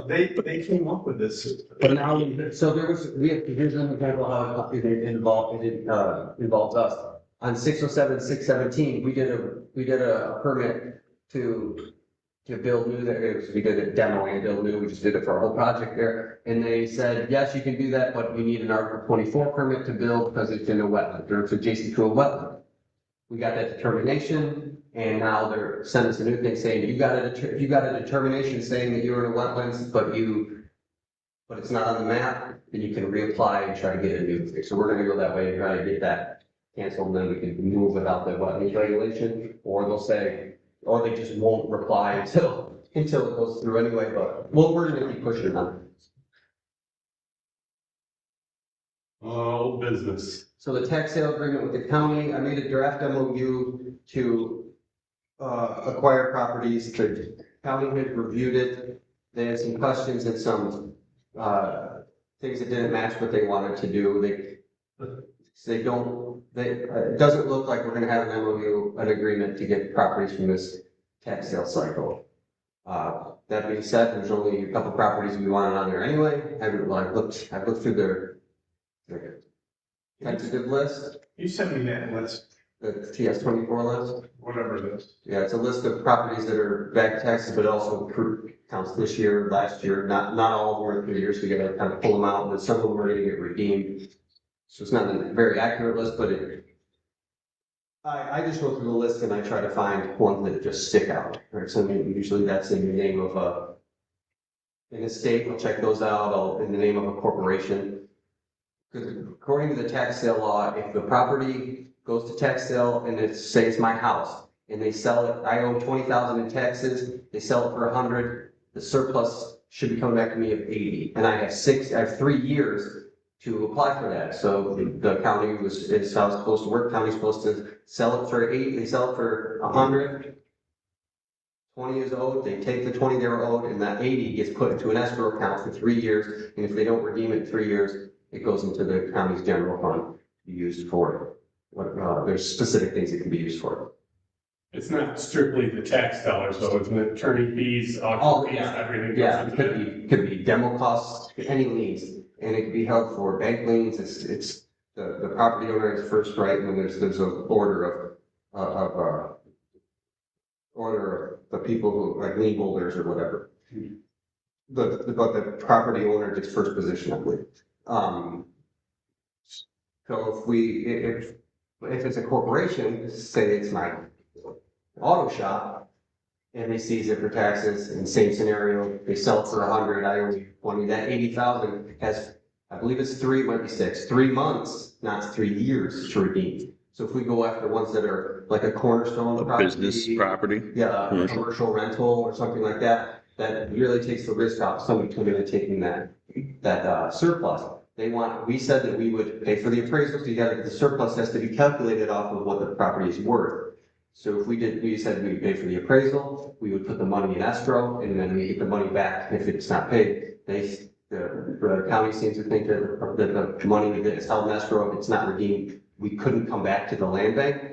S8: they came up with this system.
S7: But now, so here's an example how it involves us. On 607, 617, we did a permit to build new there. We did a demo and build new. We just did it for our whole project there. And they said, yes, you can do that, but you need an Article 24 permit to build because it's in a wetland, or it's adjacent to a wetland. We got that determination, and now they're sending us a new thing saying, if you got a determination saying that you're in a wetlands, but it's not on the map, then you can reapply and try to get a new thing. So we're gonna go that way and try to get that canceled, and then we can move without the wetlands regulation, or they'll say, or they just won't reply until it goes through anyway, but we're gonna keep pushing it on.
S4: All business.
S7: So the tax sale agreement with the county, I made a draft MOU to acquire properties. The county had reviewed it. They had some questions and some things that didn't match what they wanted to do. It doesn't look like we're gonna have an MOU, an agreement to get properties from this tax sale cycle. That being said, there's only a couple properties we wanted on there anyway. I've looked through their tentative list,
S8: You sent me that list,
S7: the TS-24 list.
S8: whatever it is.
S7: Yeah, it's a list of properties that are back taxes, but it also counts this year, last year, not all of them are 3 years, we gotta kind of pull them out, and then some of them are gonna get redeemed. So it's not a very accurate list, but I just go through the list and I try to find ones that just stick out, right? So usually that's in the name of an estate, I'll check those out, in the name of a corporation. Because according to the tax sale law, if the property goes to tax sale and say it's my house, and they sell it, I owe 20,000 in taxes, they sell it for 100, the surplus should be coming back to me of 80. And I have 3 years to apply for that. So the county is how it's supposed to work. County's supposed to sell it for 80, they sell it for 100. 20 is owed, they take the 20 they were owed, and that 80 gets put into an escrow account for 3 years. And if they don't redeem it in 3 years, it goes into the county's general fund to be used for there's specific things it can be used for.
S4: It's not strictly the tax dollars, though, it's an attorney fees, auction fees, everything.
S7: Yeah, it could be demo costs, any liens, and it could be held for bank liens. It's the property owner has first right, and then there's an order of the people who like lien holders or whatever. But the property owner gets first position, I believe. So if if it's a corporation, say it's my auto shop, and they seize it for taxes, in the same scenario, they sell it for 100, I owe you that 80,000 has, I believe it's 3 months, not 3 years to redeem. So if we go after ones that are like a cornerstone
S5: A
S7: property.
S5: business property?
S7: Yeah, a
S5: Commercial.
S7: commercial rental or something like that, that really takes the risk off somebody coming and taking that surplus. We said that we would pay for the appraisals, the surplus has to be calculated off of what the property is worth. So if we said we'd pay for the appraisal, we would put the money in escrow, and then we get the money back if it's not paid. The county seems to think that the money that is held in escrow, if it's not redeemed, we couldn't come back to the land bank.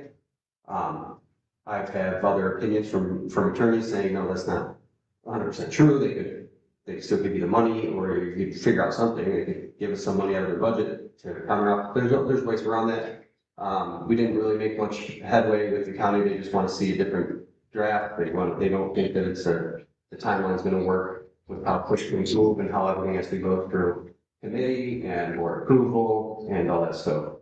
S7: I've had other opinions from attorneys saying, no, that's not 100% true. They could still give you the money, or you could figure out something. They could give us some money out of their budget to cover up. There's ways around that. We didn't really make much headway with the county. They just want to see a different draft. They don't think that the timeline's going to work with how quick things move and how everything has to go through committee and board approval and all that stuff.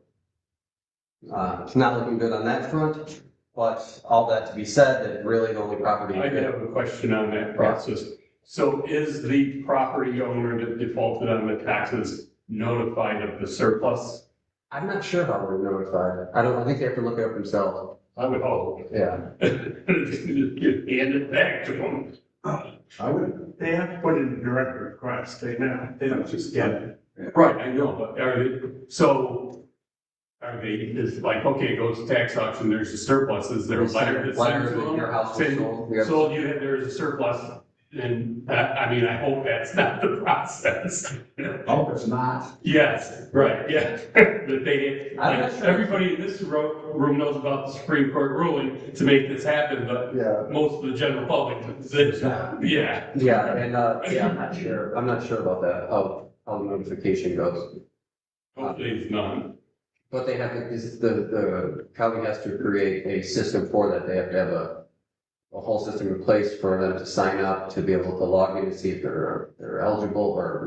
S7: It's not looking good on that front, but all that to be said, that really the only property.
S4: I have a question on that process. So is the property owner that defaulted on the taxes notified of the surplus?
S7: I'm not sure how they're notified. I think they have to look it up themselves.
S4: I would hope.
S7: Yeah.
S4: Hand it back to them.
S2: I would,
S8: They have to put in a direct request, they don't just get it.
S4: Right, I know, but is like, okay, it goes to tax auction, there's a surplus, is there a letter that sends to them?
S7: Your house was
S4: saying,
S7: sold.
S4: sold you, there's a surplus, and I hope that's not the process.
S2: oh, it's not.
S4: Yes, right, yeah. That they,
S7: I'm not sure.
S4: everybody in this room knows about the Supreme Court ruling to make this happen, but
S7: Yeah.
S4: most of the general public, yeah.
S7: Yeah, and, I'm not sure about that, how the notification goes.
S4: Hopefully it's none.
S7: But they have to, the county has to create a system for that. They have to have a whole system in place for them to sign up, to be able to log in and see if they're eligible or,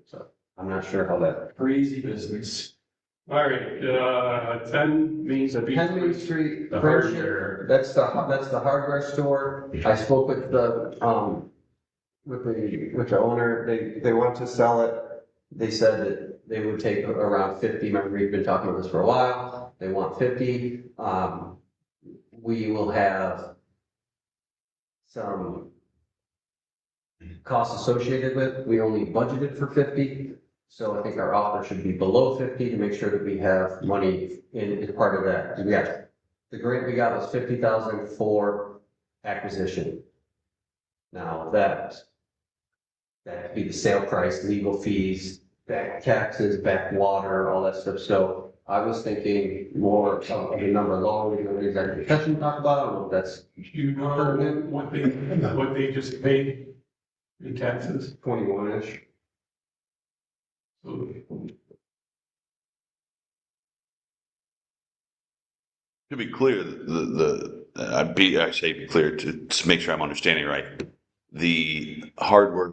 S7: so I'm not sure how that.
S4: Crazy business. All right, 10 Main Street.
S7: 10 Main Street,
S4: The
S7: Friendship,
S4: hardware.
S7: that's the hardware store. I spoke with the owner, they want to sell it. They said that they would take around 50, remember we've been talking about this for a while, they want 50. We will have some costs associated with, we only budgeted for 50. So I think our offer should be below 50 to make sure that we have money in as part of that. The grant we got was 50,000 for acquisition. Now that could be the sale price, legal fees, back taxes, back water, all that stuff. So I was thinking more of a number lower, we don't exactly talk about, I don't know if that's.
S4: Do you know what they just paid in taxes?
S7: 21-ish.
S5: To be clear, I say be clear to make sure I'm understanding right. The hardware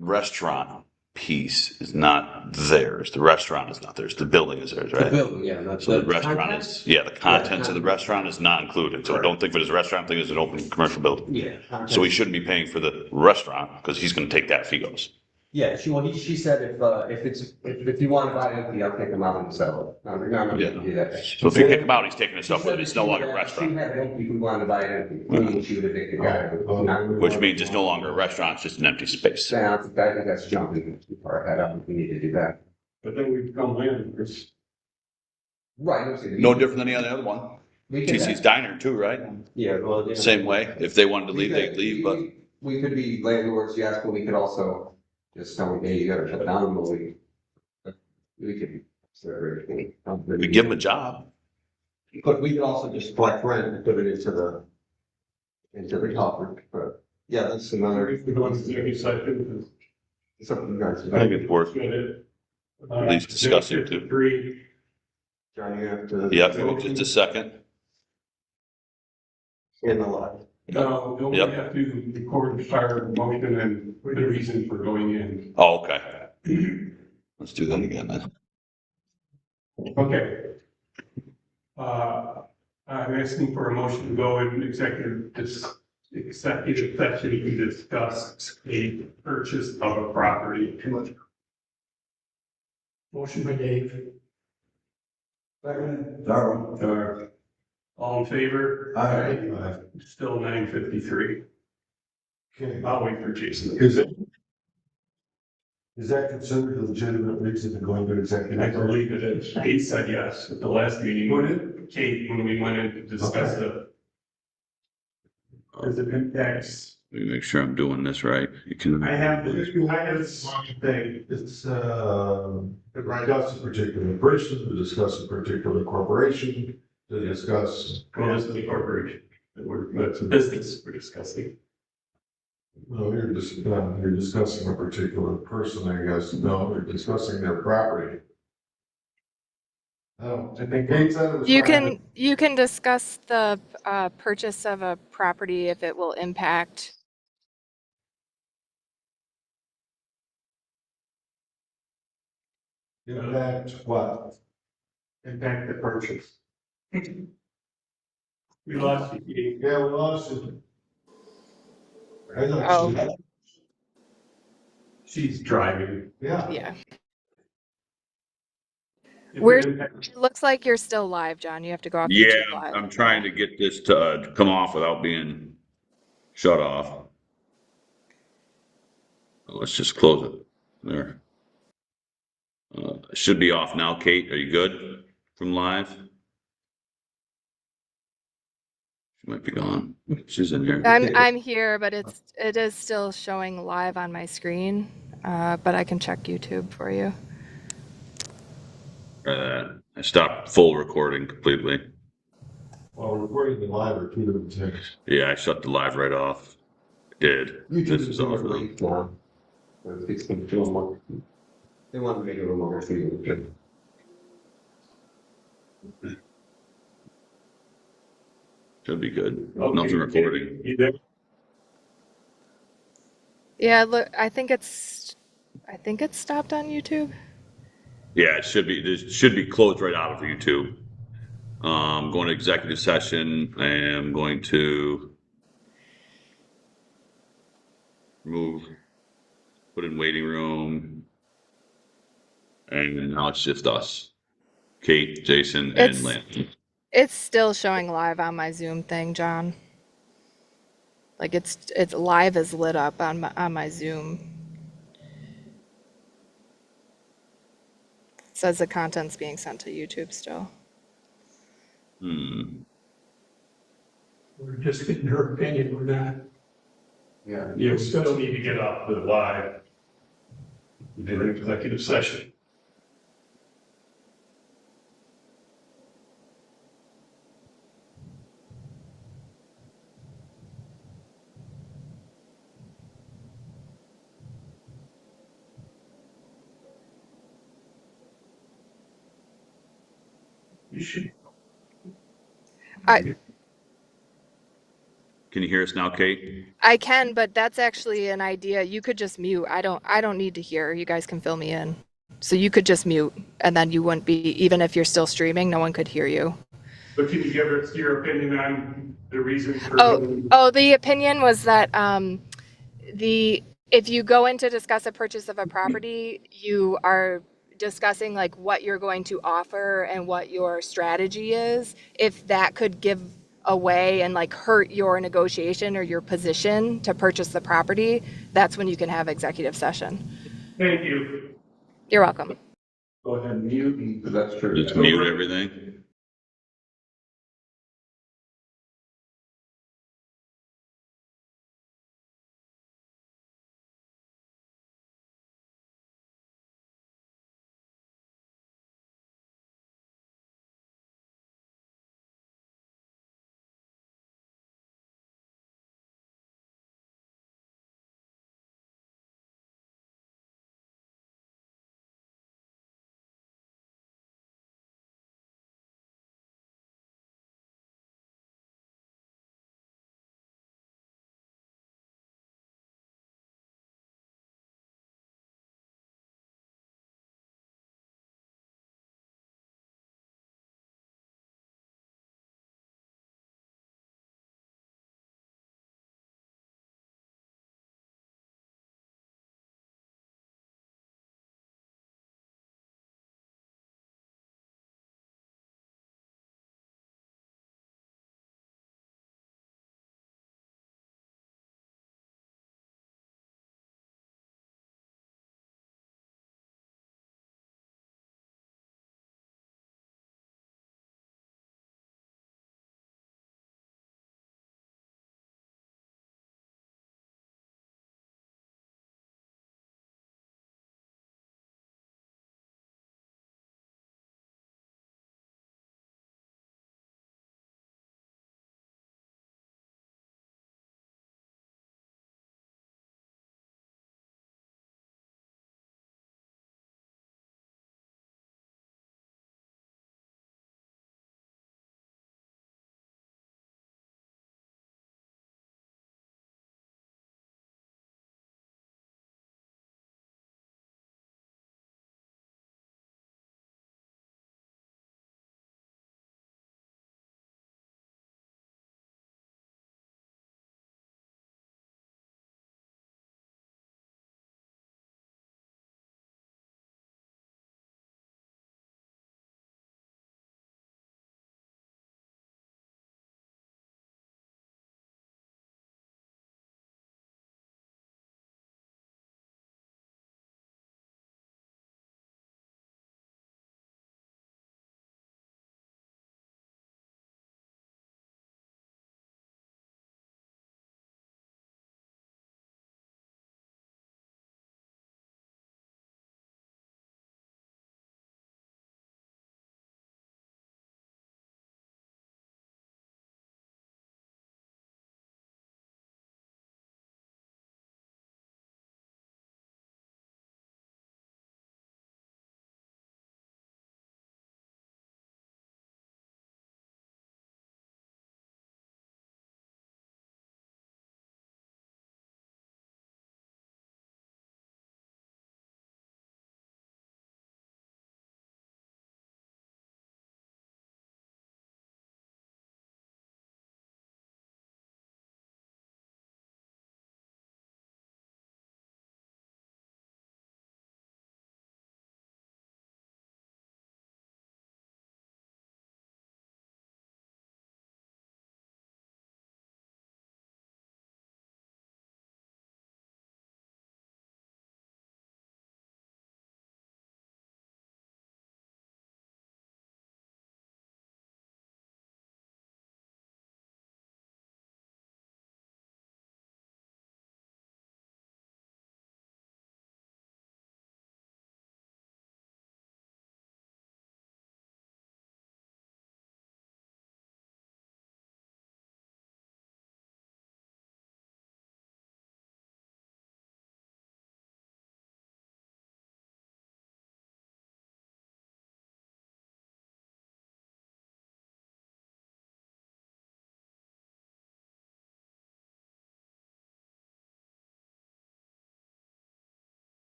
S5: restaurant piece is not theirs. The restaurant is not theirs. The building is theirs,
S7: The
S5: right?
S7: building, yeah. That's
S5: So the restaurant is, the contents of the restaurant is not included. So don't think of it as a restaurant, think of it as an open commercial building.
S7: Yeah.
S5: So we shouldn't be paying for the restaurant because he's going to take that if he goes.
S7: Yeah, she said if you want to buy it empty, I'll take them out and sell it. I'm not going to do that.
S5: So if you kick him out, he's taking his stuff with him. It's no longer a
S7: She
S5: restaurant,
S7: had it empty, if we wanted to buy it empty, meaning she would evict the guy.
S5: which means it's no longer a restaurant, it's just an empty space.
S7: I think that's jumping too far ahead. I don't think we need to do that.
S4: But then we become landlords.
S7: Right.
S5: No different than the other one.
S7: We could-
S5: TC's Diner too, right?
S7: Yeah, well. yeah.
S5: Same way. If they wanted to leave, they'd leave, but
S7: We could be landlords, yes, but we could also just tell them, hey, you gotta shut down, but we could.
S5: we give them a job.
S7: But we could also just collect rent and put it into the coffer, but yeah, that's another.
S4: If we go into the executive session,
S7: Something nice.
S5: I think it's worth
S4: it's good.
S5: at least discussing too.
S4: Three.
S7: John, you have to.
S5: Yeah, just a second.
S7: In the lot.
S4: No, we
S5: Yep.
S4: have to record the fire motion and the reason for going in.
S5: Oh, okay. Let's do that again then.
S4: Okay. I'm asking for a motion to go in executive session to discuss a purchase of a property. Motion by Dave.
S2: Second, Darrell.
S4: All in favor?
S2: Aye.
S4: Still 9:53.
S10: Okay,
S4: I'll wait for Jason.
S10: is that considered a legitimate reason to go into executive?
S4: I believe it is. Kate said yes at the last meeting.
S10: Who did?
S4: Kate, when we went in to discuss the. Does it impacts?
S5: Let me make sure I'm doing this right. You can.
S8: I have this thing.
S10: It's, to discuss a particular person, to discuss a particular corporation, to discuss,
S4: Well, this is a corporation. It's a business we're discussing.
S10: well, you're discussing a particular person, I guess. No, you're discussing their property. Oh, I think Kate said it was.
S6: You can discuss the purchase of a property if it will impact.
S10: Impact what?
S8: Impact the purchase.
S4: We lost you, Kate.
S10: Yeah, we lost it. I
S6: Oh.
S10: thought
S4: She's driving.
S10: yeah.
S6: Yeah.
S4: If
S6: We're-
S4: it impacts-
S6: It looks like you're still live, John. You have to go off
S5: Yeah,
S6: YouTube live.
S5: I'm trying to get this to come off without being shut off. Let's just close it. There. It should be off now. Kate, are you good from live? She might be gone. She's in here.
S6: I'm here, but it is still showing live on my screen. But I can check YouTube for you.
S5: I stopped full recording completely.
S10: Well, recording the live or two different things.
S5: Yeah, I shut the live right off. I did. This is off now.
S7: Now. It's been feeling more. They want to make it a little more feeling.
S5: Should be good.
S4: Okay.
S5: Nothing recording.
S4: You there?
S6: Yeah, look, I think it's stopped on YouTube.
S5: Yeah, it should be. This should be closed right out of YouTube. Going to executive session. I am going to remove, put in waiting room, and now it's just us, Kate, Jason, and
S6: It's-
S5: Lynn.
S6: It's still showing live on my Zoom thing, John. Like it's live is lit up on my Zoom. It says the content's being sent to YouTube still.
S4: We're just getting her opinion. We're not.
S7: Yeah.
S4: You still need to get off the live. We did an executive session. You should.
S6: I
S5: Can you hear us now, Kate?
S6: I can, but that's actually an idea. You could just mute. I don't need to hear. You guys can fill me in. So you could just mute, and then you wouldn't be, even if you're still streaming, no one could hear you.
S4: But can you give us your opinion on the reason for?
S6: Oh, the opinion was that if you go in to discuss a purchase of a property, you are discussing like what you're going to offer and what your strategy is. If that could give away and like hurt your negotiation or your position to purchase the property, that's when you can have executive session.
S4: Thank you.
S6: You're welcome.
S4: Go ahead and mute and.
S7: That's true.
S5: Just mute everything.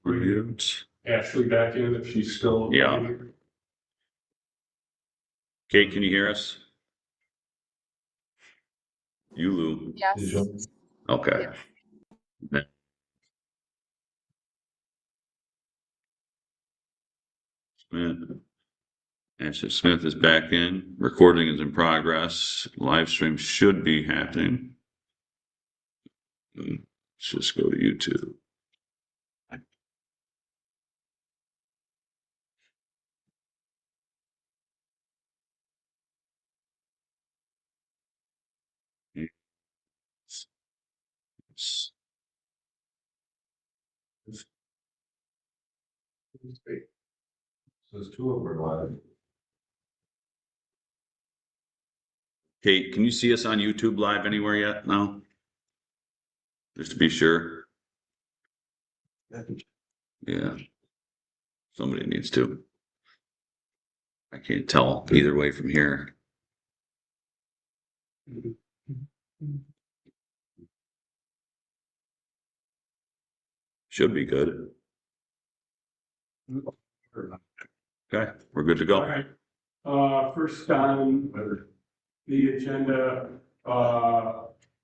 S5: Reviewed.
S4: Ashley back in if she's still.
S5: Yeah. Kate, can you hear us? You, Lou.
S6: Yes.
S5: Okay. Smith. Ashley Smith is back in. Recording is in progress. Live stream should be happening. Let's just go to YouTube.
S10: Says two of them are live.
S5: Kate, can you see us on YouTube live anywhere yet? No? Just to be sure. Yeah. Somebody needs to. I can't tell either way from here. Should be good. Okay, we're good to
S4: All
S5: go.
S4: right. First on the agenda,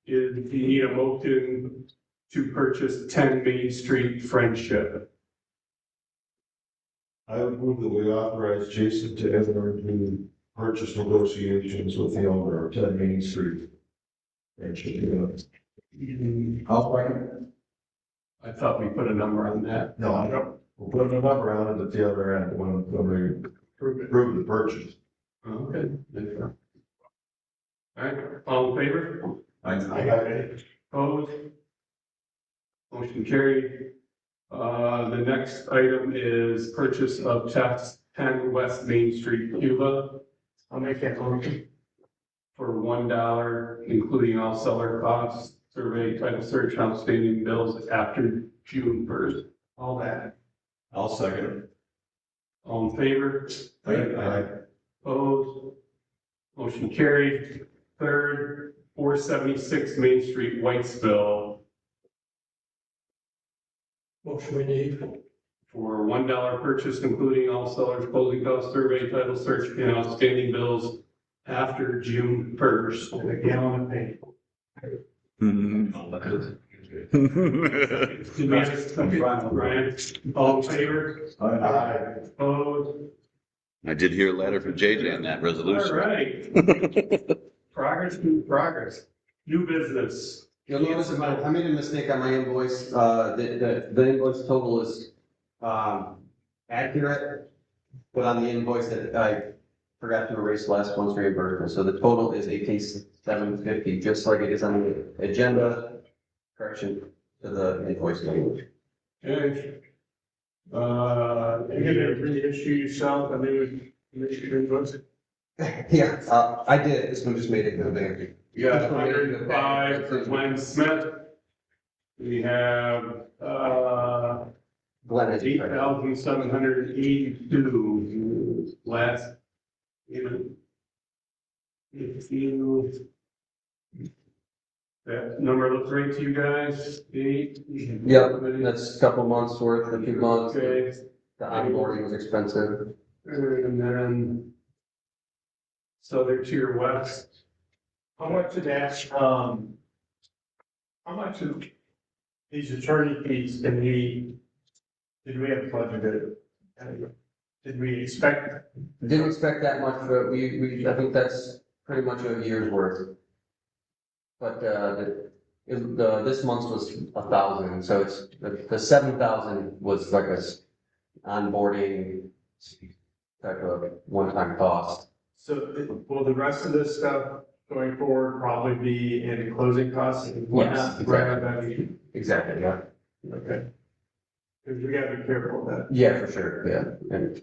S4: is you need a motion to purchase 10 Main Street Friendship.
S10: I would move that we authorize Jason to enter into purchase negotiations with the owner of 10 Main Street.
S2: I'll second.
S4: I thought we put a number on that.
S10: No, I don't. We'll put a number on it at the other end when we approve the purchase.
S4: Okay. All right, all in favor? Opposed? Motion carried. The next item is purchase of checks 10 West Main Street, Cuba.
S8: I'll make that motion.
S4: For $1, including all seller costs, survey, title search, outstanding bills after June 1st.
S8: All that.
S9: I'll second it.
S4: All in favor?
S10: Aye.
S4: Opposed? Motion carried. Third, 476 Main Street, Whitesville.
S8: Motion we need.
S4: For $1 purchase, including all sellers, closing costs, survey, title search, and outstanding bills after June 1st.
S8: And a gallon of paint.
S4: Brian, all in favor?
S10: Aye.
S4: Opposed?
S5: I did hear a letter from JJ on that
S4: All
S5: resolution.
S4: right. Progress. New business.
S7: You'll notice I made a mistake on my invoice. The invoice total is, accurate, but on the invoice that I forgot to erase last month's reimbursement. So the total is $18,750, just like it is on the agenda. Correction to the invoice number.
S4: Okay. You're gonna reissue yourself a new invoice?
S7: Yeah, I did. This one just made it go there.
S4: We got 105 for Glenn Smith. We have,
S7: Glenn has.
S4: 8,782 last. If you. That number looks right to you guys, 8?
S7: Yep, that's a couple months worth, a few months.
S4: Okay,
S7: The onboarding was expensive.
S4: and then. Southern Tier West.
S8: How much of that, how much of these attorney fees did we have budgeted? Did we expect?
S7: Didn't expect that much, but I think that's pretty much a year's worth. But, this month's was 1,000, so it's, the 7,000 was like a onboarding type of one-time cost.
S8: So will the rest of this stuff going forward probably be in closing costs?
S7: Yes,
S8: Exactly.
S7: Exactly, yeah.
S8: Okay. Because we gotta be careful of that.
S7: Yeah, for sure, yeah. And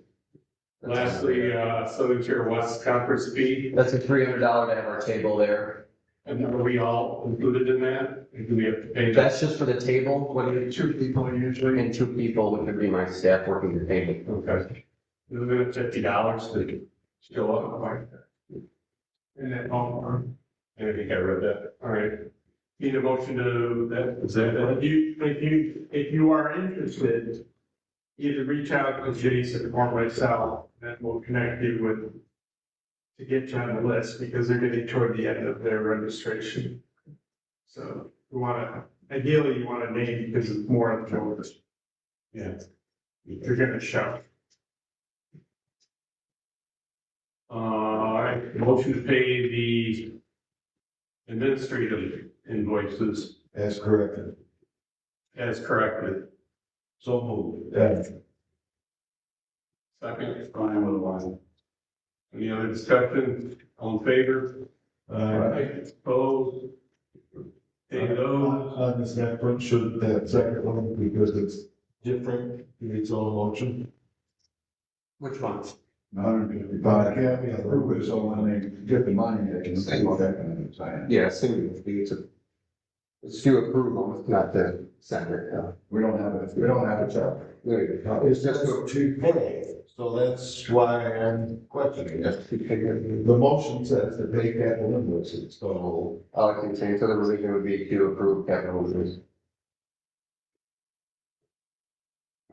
S4: Lastly, Southern Tier West conference fee,
S7: that's a $300 to have our table there.
S4: and are we all included in that? And do we have to pay that?
S7: That's just for the table, what do you,
S8: 2 people usually.
S7: and 2 people, which would be my staff working the table.
S4: Okay. Isn't it $50 to show up?
S8: And then, oh,
S4: I think I read that. All right. Need a motion to that, is that it?
S8: if you are interested either reach out to Jason or myself, and we'll connect you with, to get you on the list, because they're getting toward the end of their registration. So you wanna, ideally you want a name because it's more of the list.
S4: Yeah.
S8: You're gonna show.
S4: All right, motion to pay the administrative invoices
S10: As corrected.
S4: as corrected.
S10: So moved. Yeah.
S4: Second, Brian with a line. Any other discussion? All in favor? Opposed? Pay those.
S10: On this next one, should that second one, because it's different, in its own motion.
S7: Which one?
S2: 155, yeah, approve it, so when they get the money, they can say what they're gonna sign.
S7: Yeah, it's to approve them, not to send it.
S2: We don't have a check.
S7: There you go.
S10: It's just to pay, so that's why I'm questioning it. The motion says to pay capital invoices, so.
S7: All I can say, so the revision would be to approve capital invoices.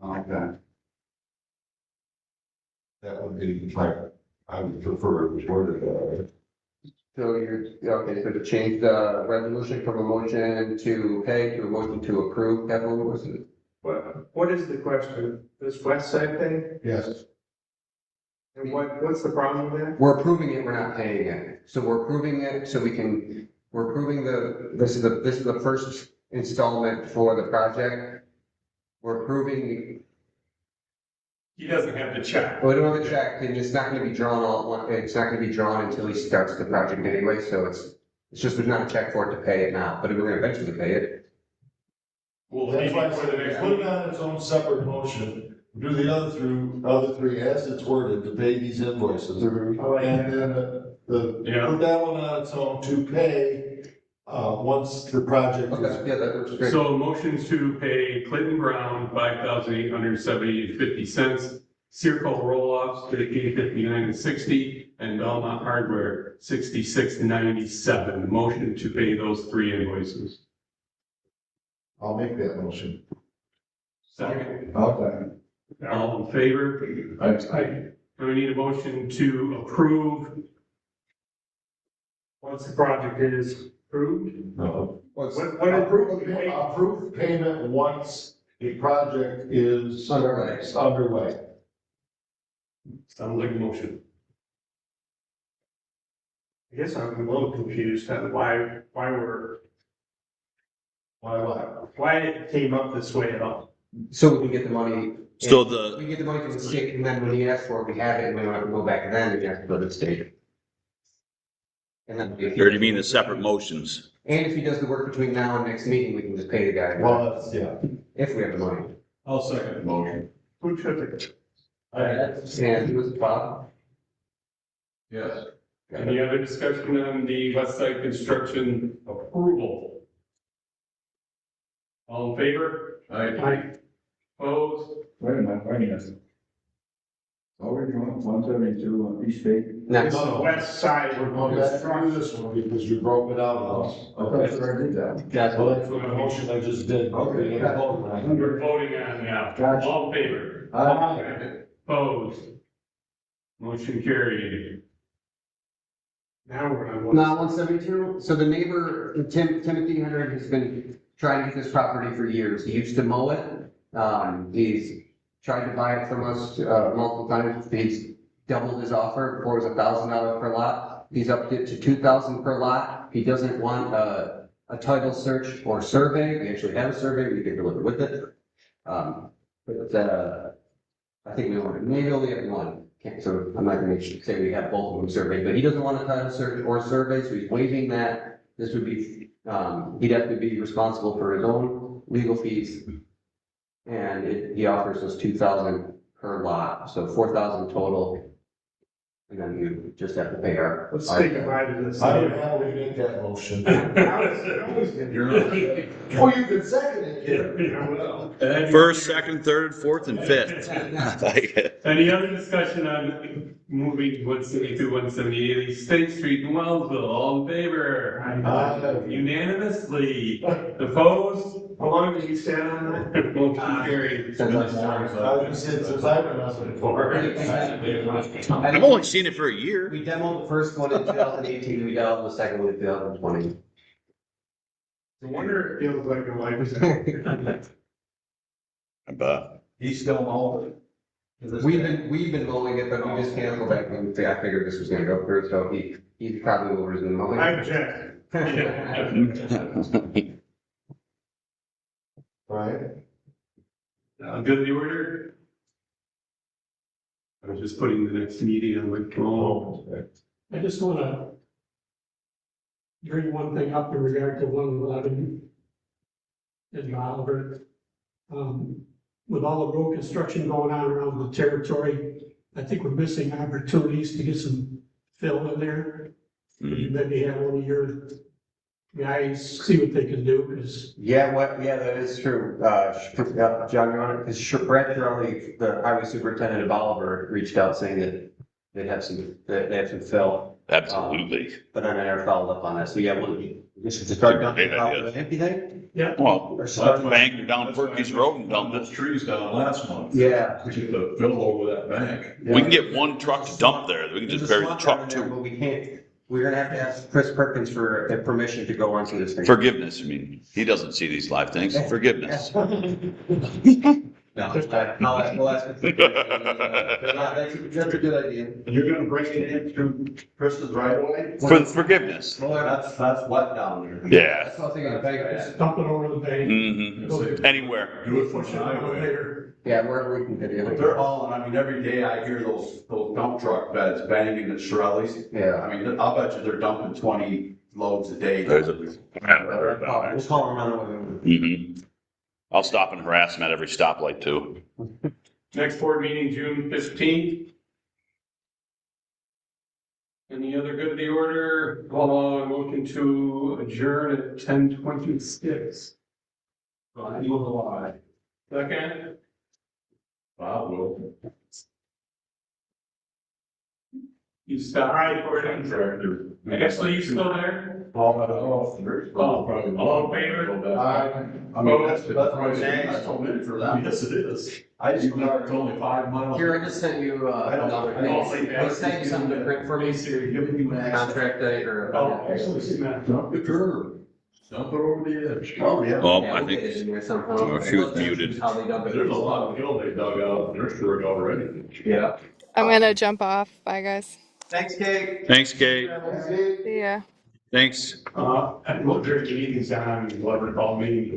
S2: Okay.
S10: That would be like, I would prefer it was worded,
S7: So okay, so to change the resolution from a motion to pay to a motion to approve capital invoices?
S8: What is the question? This west side thing?
S10: yes.
S8: And what's the problem with that?
S7: We're approving it, we're not paying it. So we're approving it so we're approving this is the first installment for the project. We're approving,
S4: He doesn't have the check.
S7: we don't have a check, and it's not gonna be drawn all at once, it's not gonna be drawn until he starts the project anyway, so it's just, there's not a check for it to pay it now, but we're gonna eventually pay it.
S4: We'll
S10: That's
S4: leave
S10: why I
S4: it for the
S10: said,
S4: next
S10: put it
S4: one.
S10: on its own separate motion, do the other three as it's worded to pay these invoices. And then
S4: Yeah.
S10: put that one on its own to pay, once the project
S7: Okay,
S10: is.
S7: yeah, that works great.
S4: So motion to pay Clinton Brown $5,870.50, Circle roll-offs $58.59.60, and Belmont Hardware $66.97. Motion to pay those three invoices.
S10: I'll make that motion.
S4: Second,
S2: Okay.
S4: all in favor?
S2: Aye.
S4: And we need a motion to approve.
S8: Once the project is approved?
S10: No.
S8: What
S10: Approve payment once the project is.
S7: Underway.
S10: Underway.
S4: Sounds like a motion.
S8: I guess I'm a little confused on why
S10: Why
S8: it came up this way at all.
S7: So we can get the money.
S5: So
S7: We
S5: the,
S7: can get the money from the state, and then when he asks for it, we have it, and we don't have to go back then, we have to go to the state. And then. if he-
S5: or do you mean the separate motions?
S7: And if he does the work between now and next meeting, we can just pay the guy.
S10: Well, that's, yeah.
S7: If we have the money.
S9: I'll second the motion.
S8: Who took it?
S7: And he was Bob.
S9: Yes.
S4: Any other discussion on the West Side construction approval? All in favor?
S9: Aye.
S4: Opposed?
S2: Wait a minute. Oh, we're doing 172 on East State.
S7: Next.
S8: It's the west side.
S10: We're going back through this one because you broke it out of us.
S2: I thought you already did that.
S7: Gotcha.
S10: Well, that's what the motion I just did.
S2: Okay.
S4: We're voting on now.
S2: Gotcha.
S4: All in favor?
S2: Aye.
S4: Opposed? Motion carried.
S8: Now we're on one.
S7: Now, 172, so the neighbor, Timothy Henry, has been trying to get this property for years. He used to mow it. He's tried to buy it from us, multiple times. He's doubled his offer. Before it was $1,000 per lot. He's upped it to $2,000 per lot. He doesn't want a title search or survey. We actually have a survey. We can deliver with it. I think we maybe only have one. So I'm not gonna say we have both of them surveyed, but he doesn't want a title search or survey, so he's waiving that. This would be, he'd have to be responsible for his own legal fees. And he offers us $2,000 per lot, so $4,000 total. And then you just have to pay our.
S8: Let's say goodbye to this.
S10: I don't know how we make that motion.
S8: Now it's-
S10: Oh, you can second it, kid.
S5: First, second, third, fourth, and fifth.
S4: Any other discussion on moving 172, 178 State Street in Wellsville? All in favor?
S10: Aye.
S4: Unanimously. Opposed? How long did you stand on that? Motion carried.
S7: Since I started.
S10: Since I've been on it before.
S5: I've only seen it for a year.
S7: We demoed the first one in 2018, we demoed the second one in 2020.
S8: No wonder it feels like a lifetime.
S5: I bet.
S10: He's still mowing.
S7: We've been mowing it, but we just canceled that one. I figured this was gonna go through, so he probably will resume mowing.
S8: I object.
S10: Right?
S4: Good the order? I was just putting the next meeting on my phone.
S11: I just wanna bring one thing up in regard to 111 in Oliver. With all the road construction going on around the territory, I think we're missing opportunities to get some fill in there. Maybe have one of your guys see what they can do, because
S7: Yeah, that is true. John, you want to, because Brett Shirley, the highway superintendent of Oliver, reached out saying that they have some fill.
S5: Absolutely.
S7: But I never followed up on that. So yeah, we'll just start dumping
S5: Great idea.
S7: empty thing?
S5: Well, bank down Perky's Road and dump
S9: Those
S5: it.
S9: trees down last month.
S7: Yeah.
S9: Get the fill over that bank.
S5: We can get one truck to dump there. We can just bury the truck too.
S7: But we can't, we're gonna have to ask Chris Perkins for permission to go onto this thing.
S5: Forgiveness, I mean, he doesn't see these live things. Forgiveness.
S7: No, we'll ask him. That's a good idea.
S10: You're gonna bring it in through Chris's right away?
S5: For forgiveness.
S7: Well,
S10: That's wet down there.
S5: Yeah.
S7: that's what I was thinking, bank.
S11: just dump it over the bank.
S5: Mm-hmm. Anywhere.
S10: Do it
S11: Push
S10: from
S11: it
S10: the
S11: out
S10: highway.
S11: later.
S7: Yeah, wherever we can get
S10: But
S7: it.
S10: they're hauling, I mean, every day I hear those dump truck beds banging at Shirley's.
S7: Yeah.
S10: I mean, I'll bet you they're dumping 20 loads a day.
S5: There's a.
S7: We'll call him on it.
S5: Mm-hmm. I'll stop and harass him at every stoplight too.
S4: Next board meeting, June 15th. Any other good of the order? Motion to adjourn at 10:26. I will lie. Second?
S9: Bob will.
S4: You stop.
S9: Contractor.
S4: Ashley, you still there?
S9: All in
S4: favor?
S10: I mean, that's what I'm saying, that's a minute for them.
S9: Yes, it is.
S10: I just know
S9: It's only 5 miles.
S7: Here, I just sent you, another thing. I sent you something to print for me, contract date or.
S9: Dump the curb. Dump it over the edge.
S10: Oh, yeah.
S5: Oh,
S7: Yeah,
S5: I
S7: we'll get
S5: think,
S7: it in there somehow.
S5: oh, she was muted.
S7: How they dump it.
S9: There's a lot of hill they dug out, and they're sure already.
S7: Yeah.
S6: I'm gonna jump off. Bye, guys.
S7: Thanks, Kate.
S5: thanks, Kate.
S6: See ya.
S5: Thanks.
S4: What great meetings on, whoever called me.